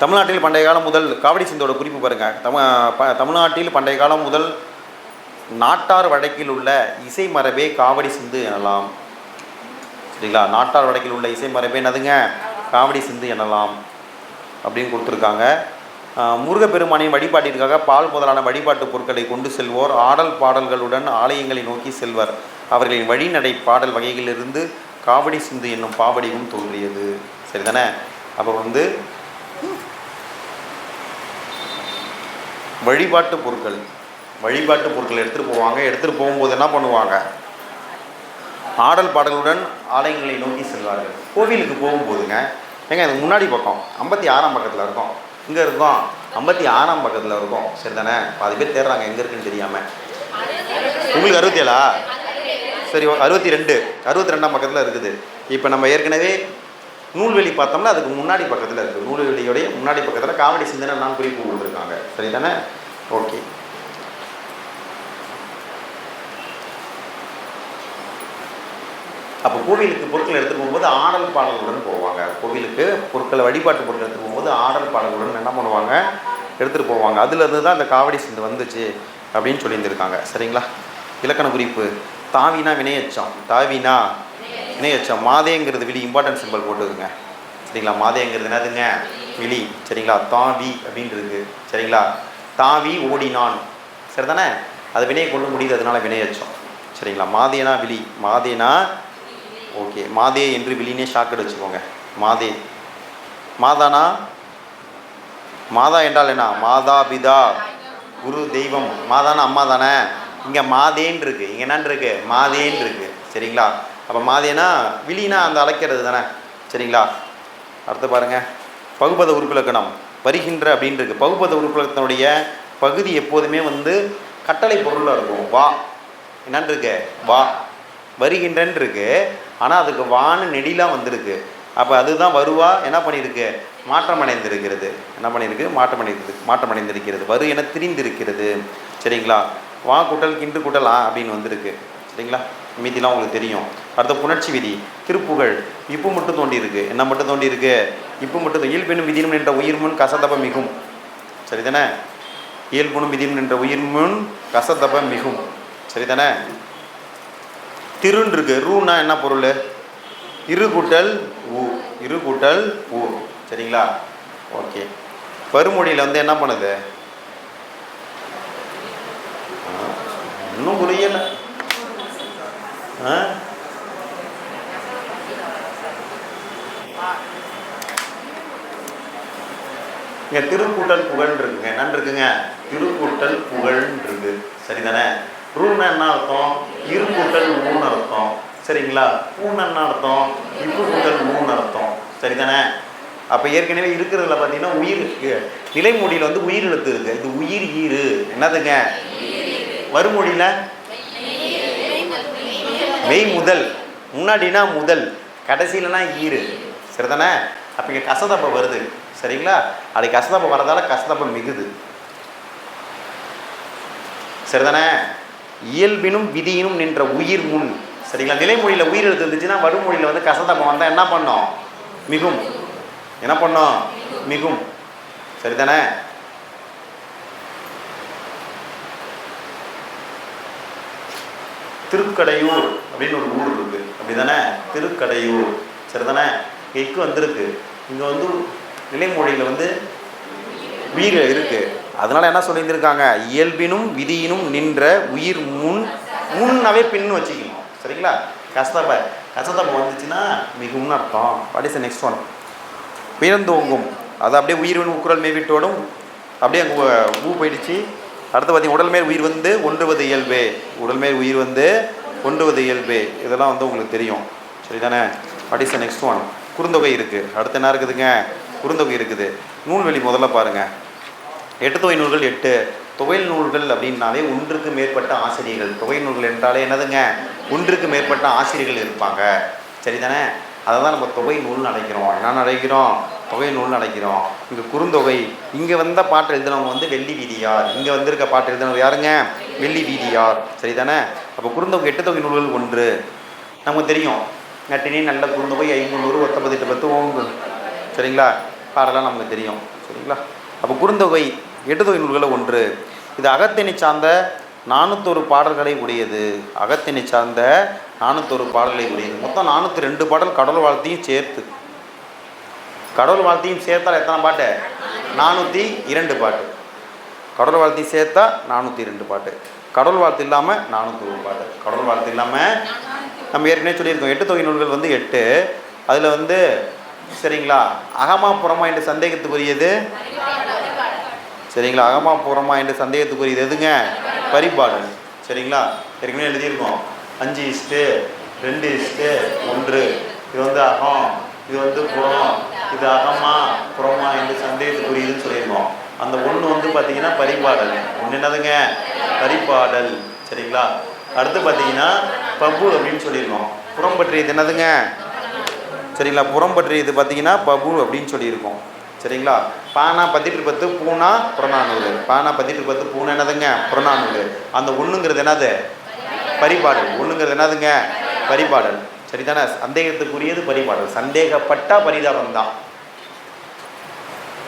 தமிழ்நாட்டில் பண்டைய காலம் முதல் காவடி சிந்தோட குறிப்பு பாருங்கள். தமிழ்நாட்டில் பண்டைய காலம் முதல் நாட்டார் வழக்கில் உள்ள இசை மரபே காவடி சிந்து எனலாம். சரிங்களா? நாட்டார் வழக்கில் உள்ள இசை மரபே என்னதுங்க? காவடி சிந்து எனலாம் அப்படின்னு கொடுத்துருக்காங்க. முருகப்பெருமானின் வழிபாட்டிற்காக பால் முதலான வழிபாட்டு பொருட்களை கொண்டு செல்வோர் ஆடல் பாடல்களுடன் ஆலயங்களை நோக்கி செல்வர். அவர்களின் வழிநடை பாடல் வகைகளிலிருந்து காவடி சிந்து என்னும் பாவடியும் தோன்றியது. சரிதானே? அப்போ வந்து வழிபாட்டு பொருட்கள் எடுத்துகிட்டு போவாங்க. எடுத்துகிட்டு போகும்போது என்ன பண்ணுவாங்க? ஆடல் பாடலுடன் ஆலயங்களை நோக்கி செல்வார்கள். கோவிலுக்கு போகும்போதுங்க ஏங்க இதுக்கு முன்னாடி பக்கம் 56ஆம் பக்கத்தில் இருக்கோம். இங்கே இருக்கோம் 56ஆம் பக்கத்தில் இருக்கோம். சரி தானே? பாதி பேர் தேடுறாங்க எங்கே இருக்குன்னு தெரியாமல். உங்களுக்கு 67ஆ? சரி, 62ஆம் பக்கத்தில் இருக்குது. இப்போ நம்ம ஏற்கனவே நூல்வெளி பார்த்தோம்னா அதுக்கு முன்னாடி பக்கத்தில் இருக்குது. நூல்வெளியோடைய முன்னாடி பக்கத்தில் காவடி சிந்தனை நான் குறிப்பு கொடுத்துருக்காங்க. சரி தானே? ஓகே. அப்போ கோவிலுக்கு பொருட்கள் எடுத்துகிட்டு போகும்போது ஆடல் பாடலுடன் போவாங்க. கோவிலுக்கு பொருட்களை வழிபாட்டு பொருட்கள் எடுத்துகிட்டு போகும்போது ஆடல் பாடலுடன் என்ன பண்ணுவாங்க? எடுத்துகிட்டு போவாங்க. அதுலேருந்து தான் இந்த காவடி சிந்து வந்துச்சு அப்படின்னு சொல்லியிருந்திருக்காங்க. சரிங்களா? இலக்கண குறிப்பு. தாவினா வினையச்சம். தாவினா வினையச்சம். மாதேங்கிறது விழி. இம்பார்ட்டன்ட் சிம்பிள் போட்டுக்குங்க. சரிங்களா? மாதேங்கிறது என்னதுங்க? விழி. சரிங்களா? தாவி அப்படின்னு இருக்குது. சரிங்களா? தாவி ஓடினான். சரி தானே? அது வினையை கொண்டு முடியுது, அதனால வினையச்சம். சரிங்களா? மாதேனா விழி. மாதேனா ஓகே. மாதே என்று விழினே ஷாக்கெட் வச்சுக்கோங்க. மாதே. மாதானா? மாதா என்றால் என்ன? மாதா பிதா குரு தெய்வம். மாதானா அம்மா தானே? இங்கே மாதேன்னு இருக்குது. இங்கே என்னன்னு இருக்குது? மாதேன்னு இருக்குது. சரிங்களா? அப்போ மாதேனா விழினா அந்த அழைக்கிறது தானே? சரிங்களா? அடுத்து பாருங்கள். பகுபத உறுப்பிலக்கணம். வருகின்ற அப்படின்னு இருக்குது. பகுபத உறுப்பிலக்கணத்துடைய பகுதி எப்போதுமே வந்து கட்டளை பொருளில் இருக்கும். வா என்னன்னு இருக்கு? வா. வருகின்றன்னு இருக்கு. ஆனால் அதுக்கு வான்னு நெடிலாம் வந்திருக்கு. அப்போ அதுதான் வருவா என்ன பண்ணியிருக்கு? மாற்றமடைந்திருக்கிறது. என்ன பண்ணியிருக்கு? மாற்றமடைந்திருக்கிறது. வரு என திரிந்திருக்கிறது. சரிங்களா? வா கூட்டல் கின்று கூட்டல் அப்படின்னு வந்திருக்கு. சரிங்களா? மீதிலாம் உங்களுக்கு தெரியும். அடுத்த புணர்ச்சி விதி. திருப்புகழ். இப்பு மட்டும் தோண்டியிருக்கு. என்ன மட்டும் தோண்டியிருக்கு? இப்பு மட்டும். இயல்பெனும் விதினும் நின்ற உயிர் முன் கசதப மிகும். சரிதானே? இயல்புணும் விதினும் நின்ற உயிர் முன் கசதப மிகும். சரிதானே? திருன்னு இருக்கு. ரூன்னா என்ன பொருள்? இரு கூட்டல் ஊ. இரு கூட்டல் ஊ. சரிங்களா? ஓகே. பருமொழியில் வந்து என்ன பண்ணுது? இன்னும் புரியல. இங்கே திருக்கூட்டல் புகழ் இருக்குங்க. என்னன்னு இருக்குங்க? திருக்கூட்டல் புகழ் இருக்கு. சரிதானே? ரூன்னா என்ன அர்த்தம்? இரு கூட்டல் மூணு அர்த்தம். சரிங்களா? பூன்னு என்ன அர்த்தம்? இப்பு கூட்டல் மூணு அர்த்தம். சரிதானே? அப்போ ஏற்கனவே இருக்கிறதுல பார்த்தீங்கன்னா உயிர் நிலைமொழியில் வந்து உயிர் எழுத்து இருக்குது. இது உயிர் ஈறு என்னதுங்க? மறுமொழியில் மெய் முதல், முன்னாடினா முதல், கடைசியிலனா ஈறு. சரிதானே? அப்போ இங்கே கசதப்பம் வருது. சரிங்களா? அப்படி கசதப்பம் வரதால கசதப்பம் மிகுது. சரிதானே? இயல்பினும் விதியினும் நின்ற உயிர் முன். சரிங்களா? நிலைமொழியில் உயிர் எழுத்து இருந்துச்சுன்னா மறுமொழியில் வந்து கசதப்பம் வந்தால் என்ன பண்ணோம்? மிகும். என்ன பண்ணோம்? மிகும். சரிதானே? திருக்கடையூர் அப்படின்னு ஒரு ஊர் இருக்கு. அப்படிதானே? திருக்கடையூர். சரிதானே? எக்கு வந்திருக்கு. இங்கே வந்து நிலைமொழியில் வந்து உயிர் இருக்கு. அதனால என்ன சொல்லியிருந்திருக்காங்க? இயல்பினும் விதியினும் நின்ற உயிர் முன். முன்னாவே பின்னு வச்சுக்கணும். சரிங்களா? கசதப்பம் வந்துச்சுன்னா மிகும்னு அர்த்தம். What is the next one? பிறந்தோங்கும். அது அப்படியே உயிர்வின் உக்குரல் மேவிட்டோடும் அப்படியே அங்கே ஊ போயிடுச்சு. அடுத்து பார்த்தீங்கன்னா உடல் மேல் உயிர் வந்து ஒன்றுவது இயல்பே. உடல் மேல் உயிர் வந்து ஒன்றுவது இயல்பே. இதெல்லாம் வந்து உங்களுக்கு தெரியும். சரிதானே? What is the next one? Kurunthogai இருக்குது. அடுத்து என்ன இருக்குதுங்க? குறுந்தொகை இருக்குது. நூல்வெளி முதல்ல பாருங்கள். 8 தொகை நூல்கள் 8. தொகைல் நூல்கள் அப்படின்னாலே ஒன்றுக்கு மேற்பட்ட ஆசிரியர்கள். தொகை நூல்கள் என்றாலே என்னதுங்க? ஒன்றுக்கு மேற்பட்ட ஆசிரியர்கள் இருப்பாங்க. சரிதானே? அதை தான் நம்ம தொகை நூல்னு அழைக்கிறோம். என்ன அழைக்கிறோம்? தொகை நூல்னு அழைக்கிறோம். இங்கே குறுந்தொகை. இங்கே வந்த பாட்டு எழுதினவங்க வந்து வெள்ளி வீதியார். இங்கே வந்திருக்க பாட்டு எழுதினவங்க யாருங்க? வெள்ளி வீதியார். சரிதானே? அப்போ குறுந்தொகை 8 தொகை நூல்கள் 1. நமக்கு தெரியும். நட்டினி நல்ல குறுந்தொகை 500 19 10 ஓங்கு. சரிங்களா? பாடலாம் நமக்கு தெரியும். சரிங்களா? அப்போ குறுந்தொகை 8 தொகை நூல்களில் 1. இது அகத்திணை சார்ந்த 401 பாடல்களை உடையது. அகத்திணை சார்ந்த 401 பாடல்களை உடையது. மொத்தம் 402 பாடல் கடவுள் வாழ்த்தையும் சேர்த்து. கடவுள் வாழ்த்தையும் சேர்த்தால் எத்தனை பாட்டு? 402 பாட்டு. கடவுள் வாழ்த்தையும் சேர்த்தா 402 பாட்டு. கடவுள் வாழ்த்து இல்லாமல் 401 பாட்டு. கடவுள் வாழ்த்து இல்லாமல் நம்ம ஏற்கனவே சொல்லியிருக்கோம். 8 தொகை நூல்கள் வந்து 8. அதில் வந்து சரிங்களா அகமா புறமா என்று சந்தேகத்துக்குரியது. சரிங்களா? அகமா புறமா என்று சந்தேகத்துக்குரியது எதுங்க? பரிபாடல். சரிங்களா? ஏற்கனவே எழுதியிருக்கோம். 5:2:1. இது வந்து அகம், இது வந்து புறம். இது அகமா புறமா என்று சந்தேகத்துக்குரியதுன்னு சொல்லியிருக்கோம். அந்த ஒன்று வந்து பார்த்தீங்கன்னா பரிபாடல். ஒன்று என்னதுங்க? பரிபாடல். சரிங்களா? அடுத்து பார்த்தீங்கன்னா பபு அப்படின்னு சொல்லியிருக்கோம். புறம் பற்றியது என்னதுங்க? சரிங்களா? புறம் பற்றியது பார்த்தீங்கன்னா பபு அப்படின்னு சொல்லியிருக்கோம். சரிங்களா? பானா 10:10 பூனா புறநானூறு. பானா 10:10 பூனா என்னதுங்க? புறநானூறு. அந்த ஒன்றுங்கிறது என்னது? பரிபாடல். ஒன்றுங்கிறது என்னதுங்க? பரிபாடல். சரிதானே? சந்தேகத்துக்குரியது பரிபாடல். சந்தேகப்பட்டா பரிதாபம் தான்.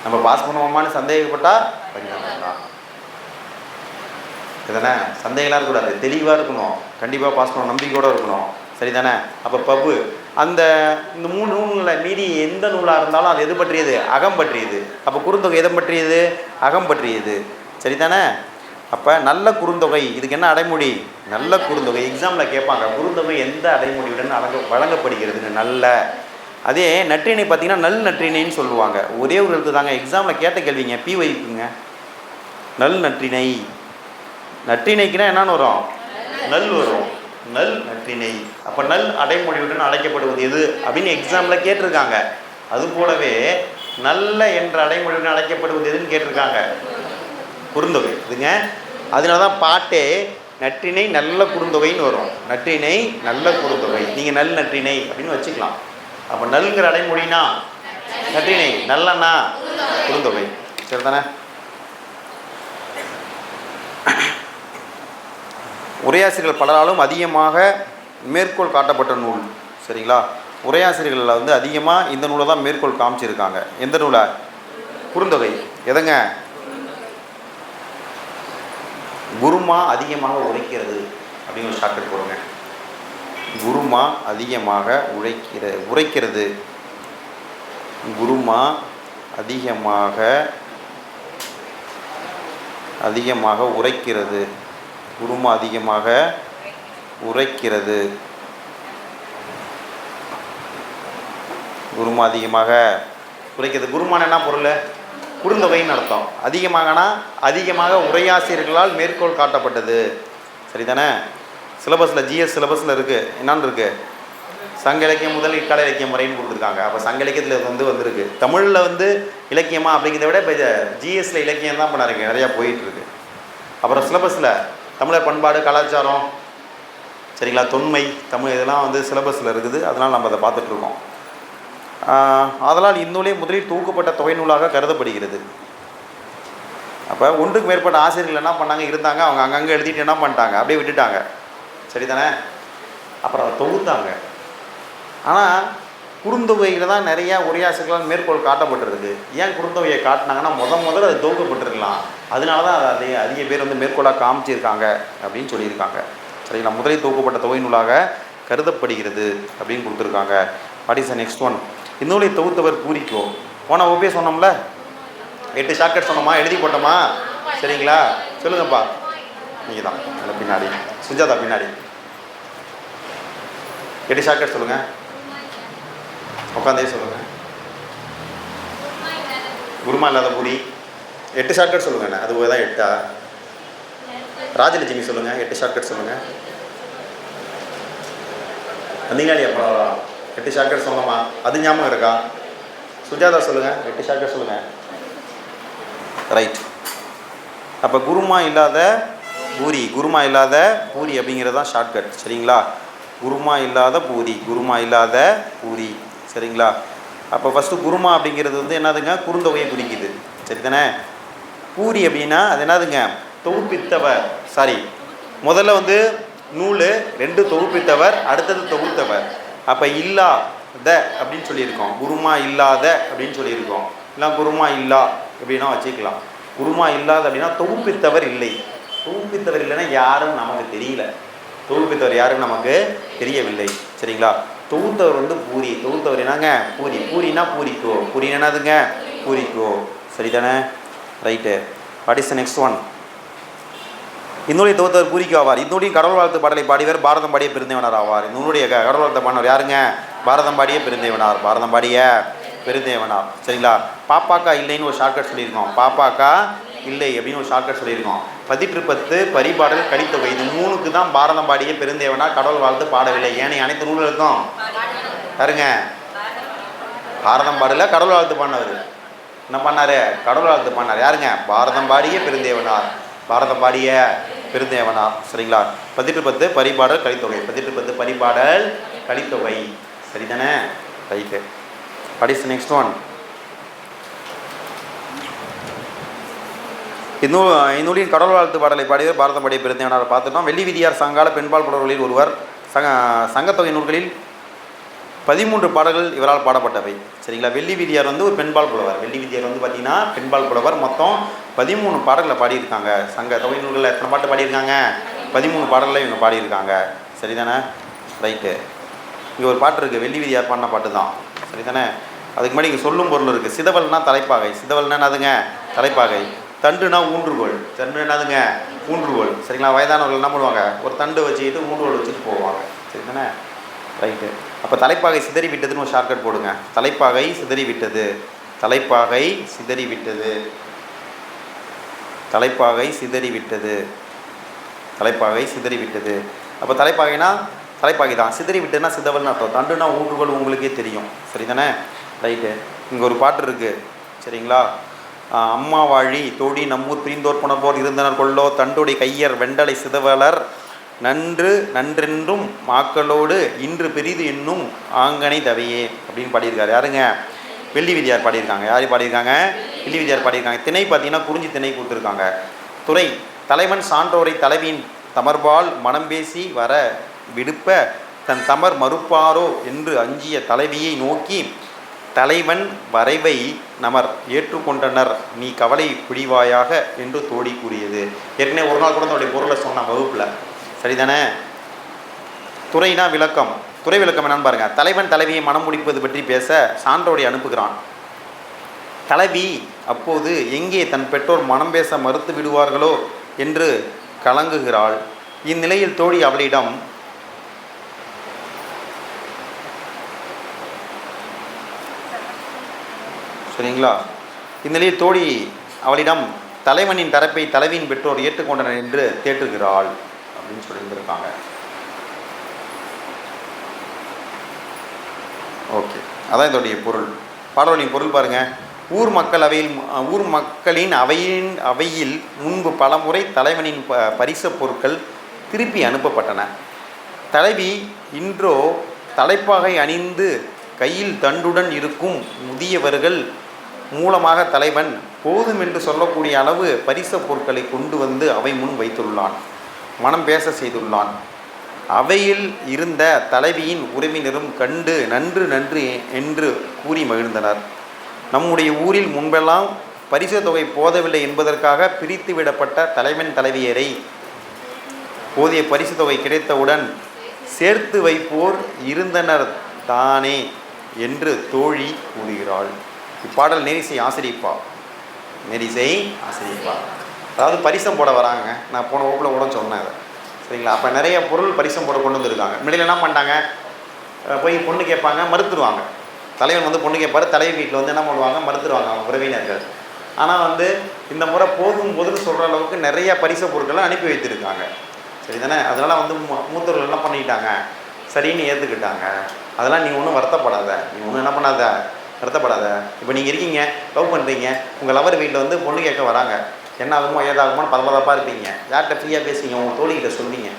நம்ம பாஸ் பண்ணுவோமான்னு சந்தேகப்பட்டா பரிதாபம் தான். சரிதானே? சந்தேகம்லாம் இருக்கக்கூடாது. தெளிவாக இருக்கணும். கண்டிப்பாக பாஸ் பண்ணணும். நம்பிக்கையோடு இருக்கணும். சரிதானே? அப்போ பபு அந்த இந்த 3 நூல்களில் மீறி எந்த நூலாக இருந்தாலும் அது எது பற்றியது? அகம் பற்றியது. அப்போ குறுந்தொகை எதை பற்றியது? அகம் பற்றியது. சரிதானே? அப்போ நல்ல குறுந்தொகை. இதுக்கு என்ன அடைமொழி? நல்ல குறுந்தொகை. எக்ஸாமில் கேட்பாங்க. குறுந்தொகை எந்த அடைமொழியுடன் வழங்கப்படுகிறதுன்னு. நல்ல. அதே நற்றிணை பார்த்தீங்கன்னா நல் நற்றிணைன்னு சொல்லுவாங்க. ஒரே ஒரு எழுத்து தாங்க. எக்ஸாமில் கேட்ட கேள்விங்க. பி வைக்குங்க. நல் நற்றிணை. நற்றிணைக்குன்னா என்னன்னு வரும்? நல் வரும். நல் நற்றிணை. அப்போ நல் அடைமொழியுடன் அழைக்கப்படுவது எது அப்படின்னு எக்ஸாமில் கேட்டிருக்காங்க. அது போலவே நல்ல என்ற அடைமொழியுடன் அழைக்கப்படுவது எதுன்னு கேட்டிருக்காங்க. குறுந்தொகை இதுங்க. அதனால தான் பாட்டே நற்றிணை நல்ல குறுந்தொகைன்னு வரும். நற்றிணை நல்ல குறுந்தொகை. நீங்கள் நல் நற்றிணை அப்படின்னு வச்சுக்கலாம். அப்போ நல்ங்கிற அடைமொழினா நற்றிணை, நல்லண்ணா குறுந்தொகை. சரிதானே? உரையாசிரியர்கள் பலராலும் அதிகமாக மேற்கோள் காட்டப்பட்ட நூல். சரிங்களா? உரையாசிரியர்களில் வந்து அதிகமாக இந்த நூலை தான் மேற்கோள் காமிச்சிருக்காங்க. எந்த நூலை? குறுந்தொகை. எதங்க? குருமா அதிகமாக உரைக்கிறது அப்படின்னு ஒரு ஷார்ட்கட் போடுங்க. குருமா அதிகமாக உரைக்கிறது. குருமா அதிகமாக உரைக்கிறது. குருமா அதிகமாக உரைக்கிறது. குருமா அதிகமாக உரைக்கிறது. குருமான என்ன பொருள்? குறுந்தொகைன்னு அர்த்தம். அதிகமாகனா அதிகமாக உரையாசிரியர்களால் மேற்கோள் காட்டப்பட்டது. சரிதானே? சிலபஸில் ஜிஎஸ் சிலபஸில் இருக்குது. என்னான்னு இருக்குது? சங்க இலக்கியம் முதல் இக்கால இலக்கியம் வரைன்னு கொடுத்துருக்காங்க. அப்போ சங்க இலக்கியத்தில் வந்திருக்கு. தமிழில் இலக்கியமா அப்படிங்கிறத விட இப்போ ஜிஎஸ்ல இலக்கியம் தான் பண்ணாருங்க நிறையா போயிட்டுருக்கு. அப்புறம் சிலபஸில் தமிழர் பண்பாடு கலாச்சாரம் சரிங்களா, தொன்மை தமிழ் இதெல்லாம் சிலபஸில் இருக்குது. அதனால் நம்ம அதை பார்த்துட்ருக்கோம். அதனால் இந்நூலே முதலில் தொகுக்கப்பட்ட தொகை நூலாக கருதப்படுகிறது. அப்போ ஒன்றுக்கு மேற்பட்ட ஆசிரியர்கள் என்ன பண்ணாங்க இருந்தாங்க, அவங்க அங்கங்கே எழுதிட்டு என்ன பண்ணிட்டாங்க அப்படியே விட்டுட்டாங்க. சரிதானே? அப்புறம் அதை தொகுத்தாங்க. ஆனால் குறுந்தொகையில் தான் நிறையா உரையாசிரியர்களால் மேற்கோள் காட்டப்பட்டிருக்கு. ஏன் குறுந்தொகையை காட்டினாங்கன்னா முதல்ல அது தொகுக்கப்பட்டிருக்கலாம். அதனால தான் அதை அதிக பேர் மேற்கோளாக காமிச்சிருக்காங்க அப்படின்னு சொல்லியிருக்காங்க. சரிங்களா? முதலில் தொகுக்கப்பட்ட தொகை நூலாக கருதப்படுகிறது அப்படின்னு கொடுத்துருக்காங்க. What is the next one? இந்நூலை தொகுத்தவர் பூரிக்கோ. போன வகுப்பே சொன்னோம்ல, 8 ஷார்ட்கட் சொன்னோமா, எழுதி போட்டோமா? சரிங்களா? சொல்லுங்கப்பா. நீங்கள் தான் அதில் பின்னாடி சுஜாதா பின்னாடி 8 ஷார்ட்கட் சொல்லுங்கள். உட்காந்தே சொல்லுங்கள். குருமா இல்லாத பூரி 8 ஷார்ட்கட் சொல்லுங்கண்ணே. அது தான் 8ஆ? ராஜலட்சுமி சொல்லுங்கள். 8 ஷார்ட்கட் சொல்லுங்கள். வந்தீங்களா எப்போ 8 ஷார்ட்கட் சொன்னோமா? அது ஞாபகம் இருக்கா? சுஜாதா சொல்லுங்கள். 8 ஷார்ட்கட் சொல்லுங்கள். ரைட். அப்போ குருமா இல்லாத பூரி, குருமா இல்லாத பூரி அப்படிங்கிறது தான் ஷார்ட்கட். சரிங்களா? குருமா இல்லாத பூரி, குருமா இல்லாத பூரி. சரிங்களா? அப்போ ஃபஸ்ட்டு குருமா அப்படிங்கிறது என்னதுங்க, குறுந்தொகையை குறிக்குது. சரிதானே? பூரி அப்படின்னா அது என்னதுங்க, தொகுப்பித்தவர். சாரி, முதல்ல நூல் 2 தொகுப்பித்தவர், அடுத்தது தொகுத்தவர். அப்போ இல்லாத அப்படின்னு சொல்லியிருக்கோம், குருமா இல்லாத அப்படின்னு சொல்லியிருக்கோம். இல்லை குருமா இல்லா அப்படின்னா வச்சுக்கலாம். குருமா இல்லாத அப்படின்னா தொகுப்பித்தவர் இல்லை. தொகுப்பித்தவர் இல்லைன்னா யாரும் நமக்கு தெரியல. தொகுப்பித்தவர் யாரும் நமக்கு தெரியவில்லை. சரிங்களா? தொகுத்தவர் பூரி. தொகுத்தவர் என்னங்க, பூரி. பூரினா பூரிக்கோ. பூரி என்னதுங்க, பூரிக்கோ. சரிதானே? Right. What is the next one? இந்நூலை தொகுத்தவர் பூரிக்கோ ஆவார். இந்நூலின் கடவுள் வாழ்த்து பாடலை பாடியவர் பாரதம் பாடிய பெருந்தேவனார் ஆவார். இந்நூலுடைய கடவுள் வாழ்த்து பாடினவர் யாருங்க? பாரதம் பாடிய பெருந்தேவனார். பாரதம் பாடிய பெருந்தேவனார். சரிங்களா? பாப்பாக்கா இல்லைன்னு ஒரு ஷார்ட்கட் சொல்லியிருக்கோம். பாப்பாக்கா இல்லை அப்படின்னு ஒரு ஷார்ட்கட் சொல்லியிருக்கோம். 10 பரிபாடல் கலித்தொகை. இது 3க்கு தான் பாரதம் பாடிய பெருந்தேவனார் கடவுள் வாழ்த்து பாடவில்லை. ஏனைய அனைத்து நூல்களுக்கும் பாருங்க பாரதம் பாடல, கடவுள் வாழ்த்து பாடினவர் என்ன பண்ணாரு? கடவுள் வாழ்த்து பாடினார். யாருங்க? பாரதம் பாடிய பெருந்தேவனார். பாரதம் பாடிய பெருந்தேவனார். சரிங்களா? 10 பரிபாடல் கலித்தொகை. 10 பரிபாடல் கலித்தொகை. சரிதானே? Right. What is next one? இந்நூலின் கடவுள் வாழ்த்து பாடலை பாடியவர் பாரதம் பாடிய பெருந்தேவனார் பார்த்துட்டோம். வெள்ளி விதியார் சங்கால பெண்பால் புலவர்களில் ஒருவர். சங்கத்தொகை நூல்களில் 13 பாடல்கள் இவரால் பாடப்பட்டவை. சரிங்களா? வெள்ளி விதியார் ஒரு பெண்பால் புலவர். வெள்ளி விதியார் பார்த்திங்கன்னா பெண்பால் புலவர். மொத்தம் 13 பாடல்களை பாடியிருக்காங்க. சங்க தொகை நூல்களில் எத்தனை பாட்டு பாடியிருக்காங்க? 13 பாடல்களை இவங்க பாடியிருக்காங்க. சரிதானே? ரைட்டு. இங்கே ஒரு பாட்டு இருக்குது, வெள்ளி விதியார் பாடின பாட்டு தான். சரிதானே? அதுக்கு முன்னாடி இங்கே சொல்லும் பொருள் இருக்குது. சிதவல்னா தலைப்பாகை. சிதவல்னா என்னதுங்க? தலைப்பாகை. தண்டுனா ஊன்றுகோல். தண்டு என்னதுங்க? ஊன்றுகோல். சரிங்களா? வயதானவர்கள் என்ன பண்ணுவாங்க? ஒரு தண்டு வச்சுக்கிட்டு ஊன்றுகோல் வச்சுட்டு போவாங்க. சரிதானே? ரைட்டு. அப்போ தலைப்பாகை சிதறி விட்டதுன்னு ஒரு ஷார்ட்கட் போடுங்க. தலைப்பாகை சிதறி விட்டது. தலைப்பாகை சிதறி விட்டது. தலைப்பாகை சிதறி விட்டது. தலைப்பாகை சிதறி விட்டது. அப்போ தலைப்பாகைனா தலைப்பாகை தான். சிதறி விட்டதுன்னா சிதவல்னு அர்த்தம். தண்டுனா ஊன்றுகோல் உங்களுக்கே தெரியும். சரிதானே? ரைட்டு. இங்கே ஒரு பாட்டு இருக்குது. சரிங்களா? அம்மா வாழி தோழி நம்மூர் பிரிந்தோர் புணர்வோர் இருந்தனர் கொள்ளோ தண்டோடி கையர் வெண்டலை சிதவலர் நன்று நன்றென்றும் மாக்களோடு இன்று பெரிது என்னும் ஆங்கனை தவையே அப்படின்னு பாடியிருக்காரு. யாருங்க? வெள்ளி விதியார் பாடியிருக்காங்க. யார் பாடியிருக்காங்க? வெள்ளி விதியார் பாடியிருக்காங்க. திணை பார்த்தீங்கன்னா குறிஞ்சி திணை கொடுத்துருக்காங்க. துறை தலைவன் சான்றோரை தலைவியின் தமர்பால் மனம் பேசி வர விடுப்ப தன் தமர் மறுப்பாரோ என்று அஞ்சிய தலைவியை நோக்கி தலைவன் வரைவை நமர் ஏற்றுக்கொண்டனர் நீ கவலை பிடிவாயாக என்று தோடி கூறியது. ஏற்கனவே ஒரு நாள் கூட அதோடைய பொருளை சொன்ன வகுப்பில். சரிதானே? துறைனா விளக்கம். துறை விளக்கம் என்னன்னு பாருங்கள். தலைவன் தலைவியை மனம் முடிப்பது பற்றி பேச சான்றோரை அனுப்புகிறான். தலைவி அப்போது எங்கே தன் பெற்றோர் மனம் பேச மறுத்து விடுவார்களோ என்று கலங்குகிறாள். இந்நிலையில் தோழி அவளிடம் சரிங்களா? இந்நிலையில் தோழி அவளிடம் தலைவனின் தரப்பை தலைவியின் பெற்றோர் ஏற்றுக்கொண்டனர் என்று தேற்றுகிறாள் அப்படின்னு சொல்லியிருந்திருக்காங்க. ஓகே, அதான் இதோடைய பொருள். பாடலின் பொருள் பாருங்கள். ஊர் மக்களின் அவையில் முன்பு பலமுறை தலைவனின் பரிச பொருட்கள் திருப்பி அனுப்பப்பட்டன. தலைவி இன்றோ தலைப்பாகை அணிந்து கையில் தண்டுடன் இருக்கும் முதியவர்கள் மூலமாக தலைவன் போதும் என்று சொல்லக்கூடிய அளவு பரிச பொருட்களை கொண்டு வந்து அவை முன் வைத்துள்ளான். மனம் பேச செய்துள்ளான். அவையில் இருந்த தலைவியின் உறவினரும் கண்டு நன்று நன்று என்று கூறி மகிழ்ந்தனர். நம்முடைய ஊரில் முன்பெல்லாம் பரிசு தொகை போதவில்லை என்பதற்காக பிரித்து விடப்பட்ட தலைவன் தலைவியரை போதிய பரிசு தொகை கிடைத்தவுடன் சேர்த்து வைப்போர் இருந்தனர் தானே என்று தோழி கூறுகிறாள். இப்பாடல் நேரிசை ஆசிரியப்பா. அதாவது பரிசம் போட வராங்க. நான் போன வகுப்பில் கூட சொன்னேன் அதை, சரிங்களா? அப்போ நிறைய பொருள் பரிசம் போட கொண்டு வந்துருக்காங்க. முன்னாடி என்ன பண்ணிட்டாங்க, போய் பொண்ணு கேட்பாங்க, மறுத்துருவாங்க. தலைவன் வந்து பொண்ணு கேட்பார், தலைவி வீட்டில் வந்து என்ன பண்ணுவாங்க, மறுத்துருவாங்க அவங்க உறவினர்கள். ஆனால் வந்து இந்த முறை போதுன்னு சொல்கிற அளவுக்கு நிறையா பரிசு பொருட்களை அனுப்பி வைத்திருக்காங்க, சரி தானே? அதனால் வந்து மூத்தவர்கள் என்ன பண்ணிக்கிட்டாங்க, சரின்னு ஏற்றுக்கிட்டாங்க. அதெல்லாம் நீ ஒன்றும் வருத்தப்படாத, நீ ஒன்றும் என்ன பண்ணாத, வருத்தப்படாத. இப்போ நீங்கள் இருக்கீங்க, லவ் பண்ணுறீங்க, உங்கள் லவர் வீட்டில் வந்து பொண்ணு கேட்க வராங்க. என்ன ஆகுமோ ஏதாகுமோன்னு பதப்பதப்பாக இருப்பீங்க. யார்கிட்ட ஃப்ரீயாக பேசுவீங்க, உங்கள் தோழிகிட்ட சொல்வீங்க.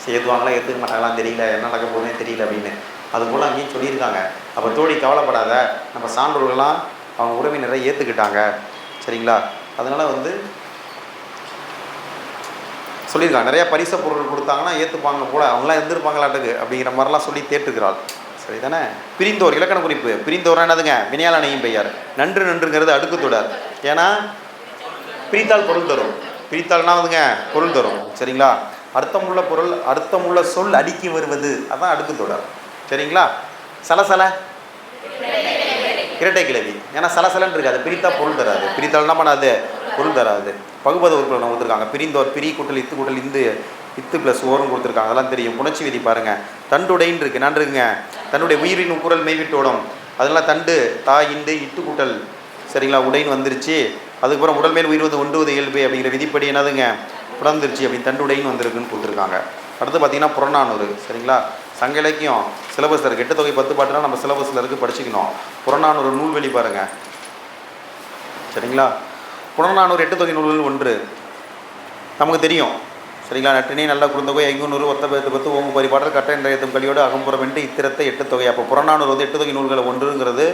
சரி ஏற்றுவாங்களா ஏற்றுக்க மாட்டாங்களான்னு தெரியல, என்ன நடக்க போகுதுன்னு தெரியல அப்படின்னு. அதுபோல் அங்கேயும் சொல்லியிருக்காங்க. அப்போ தோழி கவலைப்படாத, நம்ம சான்றோர்கள்லாம் அவங்க உறவினரை ஏற்றுக்கிட்டாங்க, சரிங்களா? அதனால் வந்து சொல்லியிருக்காங்க. நிறையா பரிசு பொருள் கொடுத்தாங்கன்னா ஏற்றுப்பாங்க போல், அவங்களாம் இருந்திருப்பாங்களாட்டுக்கு அப்படிங்கிற மாதிரிலாம் சொல்லி தேட்டுக்கிறாள், சரி தானே? பிரிந்தோர் இலக்கண குறிப்பு. பிரிந்தோர்னா என்னதுங்க, வினையால் அணையும் பெயர். நன்று நன்றுங்கிறது அடுக்கு தொடர். ஏன்னா பிரித்தால் பொருள் தரும், பிரித்தால்னா வந்துங்க பொருள் தரும், சரிங்களா? அர்த்தமுள்ள பொருள், அர்த்தமுள்ள சொல் அடுக்கி வருவது, அதான் அடுக்கு தொடர், சரிங்களா? சலசல இரட்டை கிளவி. ஏன்னா சலசலன்னு இருக்காது, பிரித்தா பொருள் தராது. பிரித்தால் என்ன பண்ணாது, பொருள் தராது. பகுபத உறுப்புகள் கொடுத்துருக்காங்க. பிரிந்தோர், பிரி கூட்டல் இத்து கூட்டல் இத்து ப்ளஸ் ஓர்னு கொடுத்துருக்காங்க, அதெல்லாம் தெரியும். புணர்ச்சி விதி பாருங்கள். தண்டுடைன்னு இருக்குது, நான் இருக்குங்க. தன்னுடைய உயிரின் குரல் மெய்விட்டோடும், அதெல்லாம் தண்டு தா இண்டு இட்டு கூட்டல், சரிங்களா? உடைன்னு வந்துருச்சு. அதுக்கப்புறம் உடல் மேல் உயிர் வந்து ஒன்றுவது இயல்பு அப்படிங்கிற விதிப்படி என்னதுங்க, பிறந்துருச்சு அப்படின்னு தண்டுடைன்னு வந்திருக்குன்னு கொடுத்துருக்காங்க. அடுத்து பார்த்தீங்கன்னா புறநானூறு, சரிங்களா? சங்க இலக்கியம் சிலபஸில் இருக்குது. 8 தொகை 10 பாட்டுனா நம்ம சிலபஸில் இருக்குது, படிச்சுக்கணும். புறநானூறு நூல்வெளி பாருங்கள், சரிங்களா? புறநானூறு 8 தொகை நூல்கள் 1 நமக்கு தெரியும், சரிங்களா? நட்டினை நல்ல குறுந்தொகை 500 ஒத்த 10 ஓங்கு பரிபாடல் கட்ட என்ற கலியோடு அகம்புறம் என்று இத்திரத்தை 8 தொகை. அப்போ புறநானூறு வந்து 8 தொகை நூல்களை 1ங்கிறது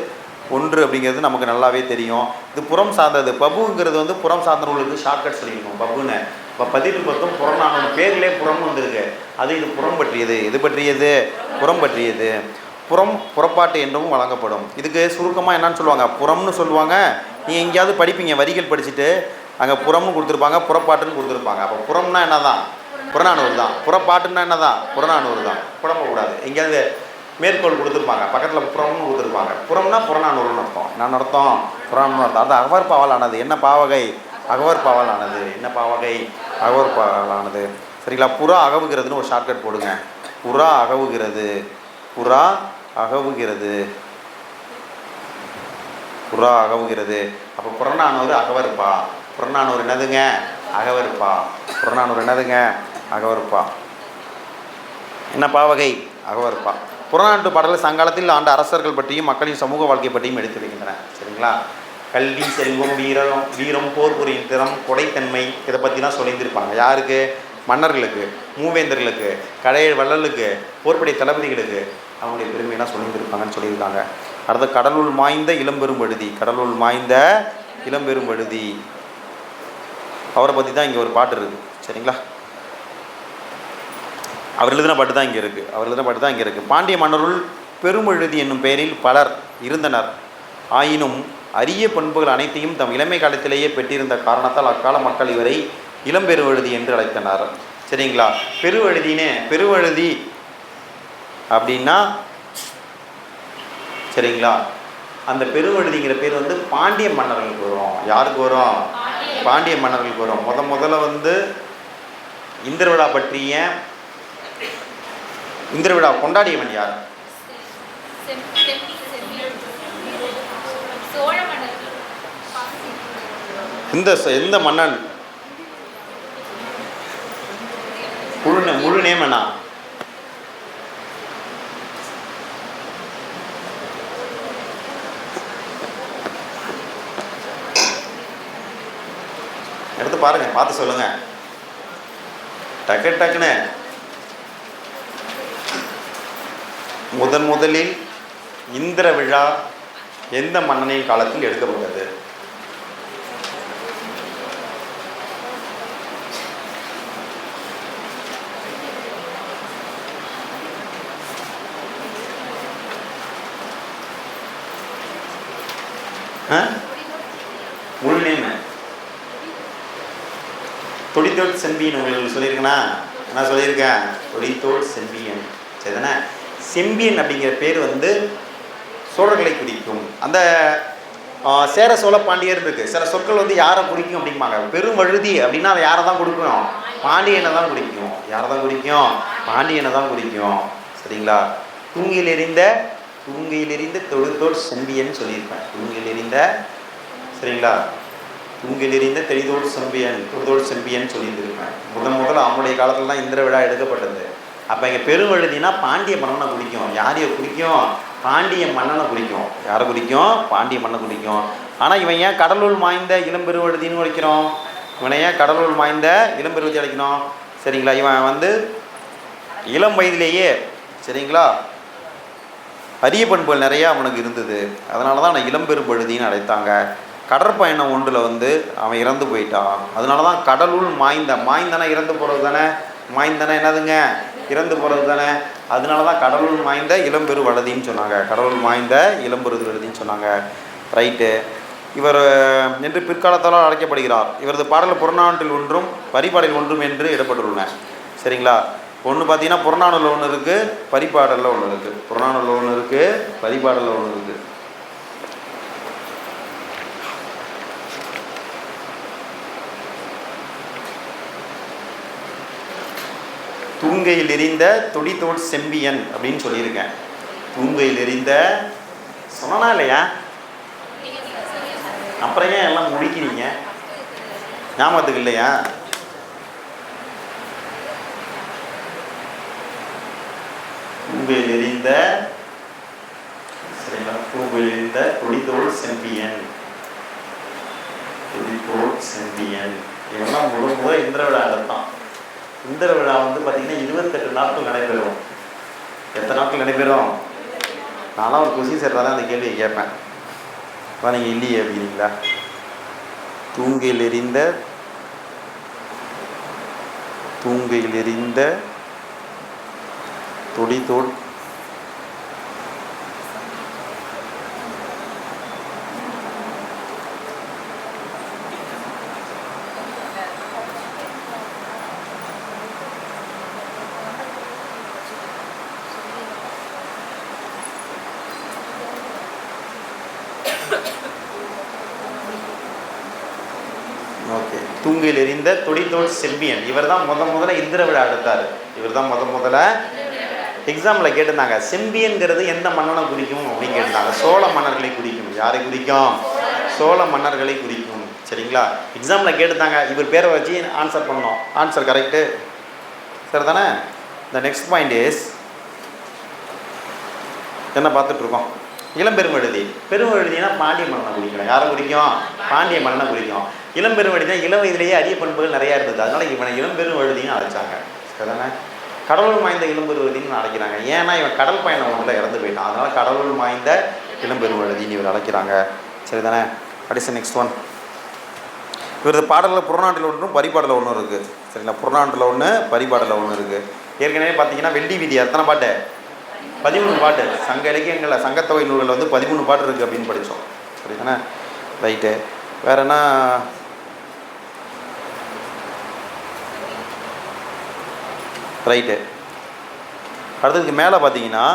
1 அப்படிங்கிறது நமக்கு நல்லாவே தெரியும். இது புறம் சார்ந்தது. பபுங்கிறது வந்து புறம் சார்ந்த நூலுக்கு ஷார்ட்கட் சொல்லிக்கணும், பபுன்னு. இப்போ 10 புறநானூறு பேர்லேயே புறம் வந்துருக்கு, அது இது புறம் பற்றியது. எது பற்றியது, புறம் பற்றியது. புறப்பாட்டு என்றும் வழங்கப்படும். இதுக்கு சுருக்கமாக என்னன்னு சொல்லுவாங்க, புறம்னு சொல்லுவாங்க. நீங்கள் எங்கேயாவது படிப்பீங்க, வரிகள் படிச்சுட்டு அங்கே புறம்னு கொடுத்துருப்பாங்க, புறப்பாட்டுன்னு கொடுத்துருப்பாங்க. அப்போ புறம்னா என்ன தான், புறநானூறு தான். புறப்பாட்டுன்னா என்ன தான், புறநானூறு தான். குழம்பக்கூடாது. எங்கேயாவது மேற்கோள் கொடுத்துருப்பாங்க, பக்கத்தில் புறம்னு கொடுத்துருப்பாங்க. புறம்னா புறநானூறுன்னு அர்த்தம். நான் அர்த்தம் புறநானூறு அர்த்தம். அது அகவர் பாவால் ஆனது. என்ன பாவகை, அகவர் பாவால் ஆனது. என்ன பாவகை, அகவர் பாவால் ஆனது, சரிங்களா? புறா அகவுகிறதுன்னு ஒரு ஷார்ட்கட் போடுங்க. புறா அகவுகிறது, புறா அகவுகிறது, புறா அகவுகிறது. அப்போ புறநானூறு அகவருப்பா. புறநானூறு என்னதுங்க, அகவருப்பா. புறநானூறு என்னதுங்க, அகவருப்பா. என்ன பாவகை, அகவருப்பா. புறநானூற்று பாடல்கள் சங்காலத்தில் ஆண்ட அரசர்கள் பற்றியும் மக்களின் சமூக வாழ்க்கை பற்றியும் எடுத்துரைக்கின்றன, சரிங்களா? கல்வி, செல்வம், வீரம், போர் புரியும் திறம், கொடைத்தன்மை, இதை பற்றிலாம் சொல்லியிருந்திருப்பாங்க. யாருக்கு, மன்னர்களுக்கு, மூவேந்தர்களுக்கு, வள்ளலுக்கு, போர்ப்படை தளபதிகளுக்கு அவங்களுடைய பெருமையெல்லாம் சொல்லியிருந்திருப்பாங்கன்னு சொல்லியிருக்காங்க. அடுத்த கடலுள் மாய்ந்த இளம்பெரும்பழுதி. கடலுள் மாய்ந்த இளம்பெரும்பழுதி அவரை பற்றி தான் இங்கே ஒரு பாட்டு இருக்குது, சரிங்களா? அவர் எழுதின பாட்டு தான் இங்கே இருக்குது. பாண்டிய மன்னருள் பெருமெழுதி என்னும் பெயரில் பலர் இருந்தனர். ஆயினும் அரிய பண்புகள் அனைத்தையும் தம் இளமை காலத்திலேயே பெற்றிருந்த காரணத்தால் அக்கால மக்கள் இவரை இளம்பெருவழுதி என்று அழைத்தனர், சரிங்களா? பெருவழுதி அப்படின்னா, சரிங்களா, அந்த பெருவழுதிங்கிற பேர் வந்து பாண்டிய மன்னர்களுக்கு வரும். யாருக்கு வரும், பாண்டிய மன்னர்களுக்கு வரும். முதல்ல வந்து இந்திர விழா கொண்டாடியவன் யார்? எந்த மன்னன்? முழு நேம் என்ன? எடுத்து பாருங்கள், பார்த்து சொல்லுங்கள். டக்குன்னு முதலில் இந்திர விழா எந்த மன்னனின் காலத்தில் எடுக்கப்பட்டது? முழு நேம் தொடித்தோட் செம்பியன். உங்களுக்கு சொல்லியிருக்கேனா? நான் சொல்லியிருக்கேன், தொடித்தோட் செம்பியன். சரிதானே? செம்பியன் அப்படிங்கிற பேர் வந்து சோழர்களை குறிக்கும். அந்த சேர சோழ பாண்டியர் இருக்குது. சில சொற்கள் வந்து யாரை குறிக்கும் அப்படிம்பாங்க. பெருவழுதி அப்படின்னா அதை யாரை தான் கொடுக்கணும்? பாண்டியனை தான் குறிக்கும். யாரை தான் குறிக்கும்? பாண்டியனை தான் குறிக்கும். சரிங்களா? தூங்கில் எறிந்த தொடுத்தோட் செம்பியன் சொல்லியிருப்பேன். தூங்கில் எறிந்த, சரிங்களா, தூங்கில் எறிந்த தொடுத்தோட் செம்பியன் சொல்லியிருந்திருப்பேன். முதல்ல அவனுடைய காலத்தில் தான் இந்திர விழா எடுக்கப்பட்டது. அப்போ இங்கே பெருவழுதினா பாண்டிய மன்னனை குறிக்கும். யாரையை குறிக்கும்? பாண்டிய மன்னனை குறிக்கும். யாரை குறிக்கும்? பாண்டிய மன்னனை குறிக்கும். ஆனால் இவன் ஏன் கடலூர் மாய்ந்த இளம்பெருவழுதின்னு அழைக்கிறோம்? இவனை ஏன் கடலூர் மாய்ந்த இளம்பெருவழுதி அழைக்கணும்? சரிங்களா? இவன் வந்து இளம் வயதிலேயே, சரிங்களா, அரிய பண்புகள் நிறையா அவனுக்கு இருந்தது. அதனால தான் அவனை இளம்பெருவழுதின்னு அழைத்தாங்க. கடற்பயணம் ஒன்றில் வந்து அவன் இறந்து போயிட்டான். அதனால தான் கடலுள் மாய்ந்தனா இறந்து போகிறது தானே? மாய்ந்தனா என்னதுங்க? இறந்து போகிறது தானே? அதனால தான் கடலுள் மாய்ந்த இளம்பெருவழுதின்னு சொன்னாங்க. கடலுள் மாய்ந்த இளம்பெருவழுதின்னு சொன்னாங்க. ரைட்டு. இவர் என்று பிற்காலத்தால் அழைக்கப்படுகிறார். இவரது பாடல் புறநானூற்றில் ஒன்றும் பரிபாடல் ஒன்றும் என்று இடப்பட்டுள்ளன. சரிங்களா? ஒன்று பார்த்தீங்கன்னா புறநானூரில் ஒன்று இருக்குது, பரிபாடலில் ஒன்று இருக்குது. புறநானூரில் ஒன்று இருக்குது, பரிபாடலில் ஒன்று இருக்குது. தூங்கையில் எறிந்த தொடித்தோட் செம்பியன் அப்படின்னு சொல்லியிருக்கேன். தூங்கையில் எறிந்த சொன்னா இல்லையா? அப்புறம் ஏன் எல்லாம் முடிக்கிறீங்க? ஞாபகத்துக்கு இல்லையா? தூங்கையில் எறிந்த, சரிங்களா, தூங்கையில் எறிந்த தொடித்தோட் செம்பியன். தொடித்தோட் செம்பியன் இவெல்லாம் முதல் இந்திர விழா எடுத்தான். இந்திர விழா வந்து பார்த்திங்கன்னா 28 நாட்கள் நடைபெறும். எத்தனை நாட்கள் நடைபெறும்? நான்லாம் ஒரு கொஸ்டின் சேர்த்தா தான் அந்த கேள்வியை கேட்பேன். அதான் நீங்கள் இல்லையே அப்படிங்களா? தூங்கையில் எறிந்த தொடித்தோட் தூங்கையில் எறிந்த தொடித்தோட் செம்பியன். இவர் தான் முதல்ல இந்திர விழா எடுத்தார். இவர் தான் முதல்ல எக்ஸாமில் கேட்டிருந்தாங்க, செம்பியன்கிறது எந்த மன்னனை குறிக்கும் அப்படின்னு கேட்டிருந்தாங்க. சோழ மன்னர்களை குறிக்கும். யாரை குறிக்கும்? சோழ மன்னர்களை குறிக்கும். சரிங்களா? எக்ஸாமில் கேட்டிருந்தாங்க. இவர் பேரை வச்சு ஆன்சர் பண்ணோம். Answer correct. சரி தானே? த நெக்ஸ்ட் பாயிண்ட் இஸ் என்ன பார்த்துட்ருக்கோம்? இளம்பெருவழுதி. பெருவழுதினா பாண்டிய மன்னனை குறிக்கணும். யாரை குறிக்கும்? பாண்டிய மன்னனை குறிக்கும். இளம்பெருவழுதினா இளம் வயதிலேயே அரிய பண்புகள் நிறையா இருந்தது. அதனால் இவனை இளம்பெருவழுதின்னு அழைச்சாங்க. சரிதானே? கடவுள் மாய்ந்த இளம்பெருவழுதின்னு அழைக்கிறாங்க. ஏன்னா இவன் கடல் பயணம் ஒன்றில் இறந்து போயிட்டான். அதனால் கடவுள் மாய்ந்த இளம்பெருவழுதின்னு இவர் அழைக்கிறாங்க. சரிதானே? அடுத்த நெக்ஸ்ட் ஒன். இவரது பாடலில் புறநாட்டில் ஒன்றும் பரிபாடலில் ஒன்றும் இருக்குது. சரிங்களா? புறநாட்டில் ஒன்று, பரிபாடலில் ஒன்று இருக்குது. ஏற்கனவே பார்த்தீங்கன்னா வெள்ளி வீதி எத்தனை பாட்டு? 13 பாட்டு. சங்க இலக்கியங்களில் சங்கத்தொகை நூல்களில் வந்து 13 பாட்டு இருக்குது அப்படின்னு படித்தோம். சரிதானே? ரைட்டு. வேறு என்ன? ரைட்டு. அடுத்ததுக்கு மேலே பார்த்தீங்கன்னா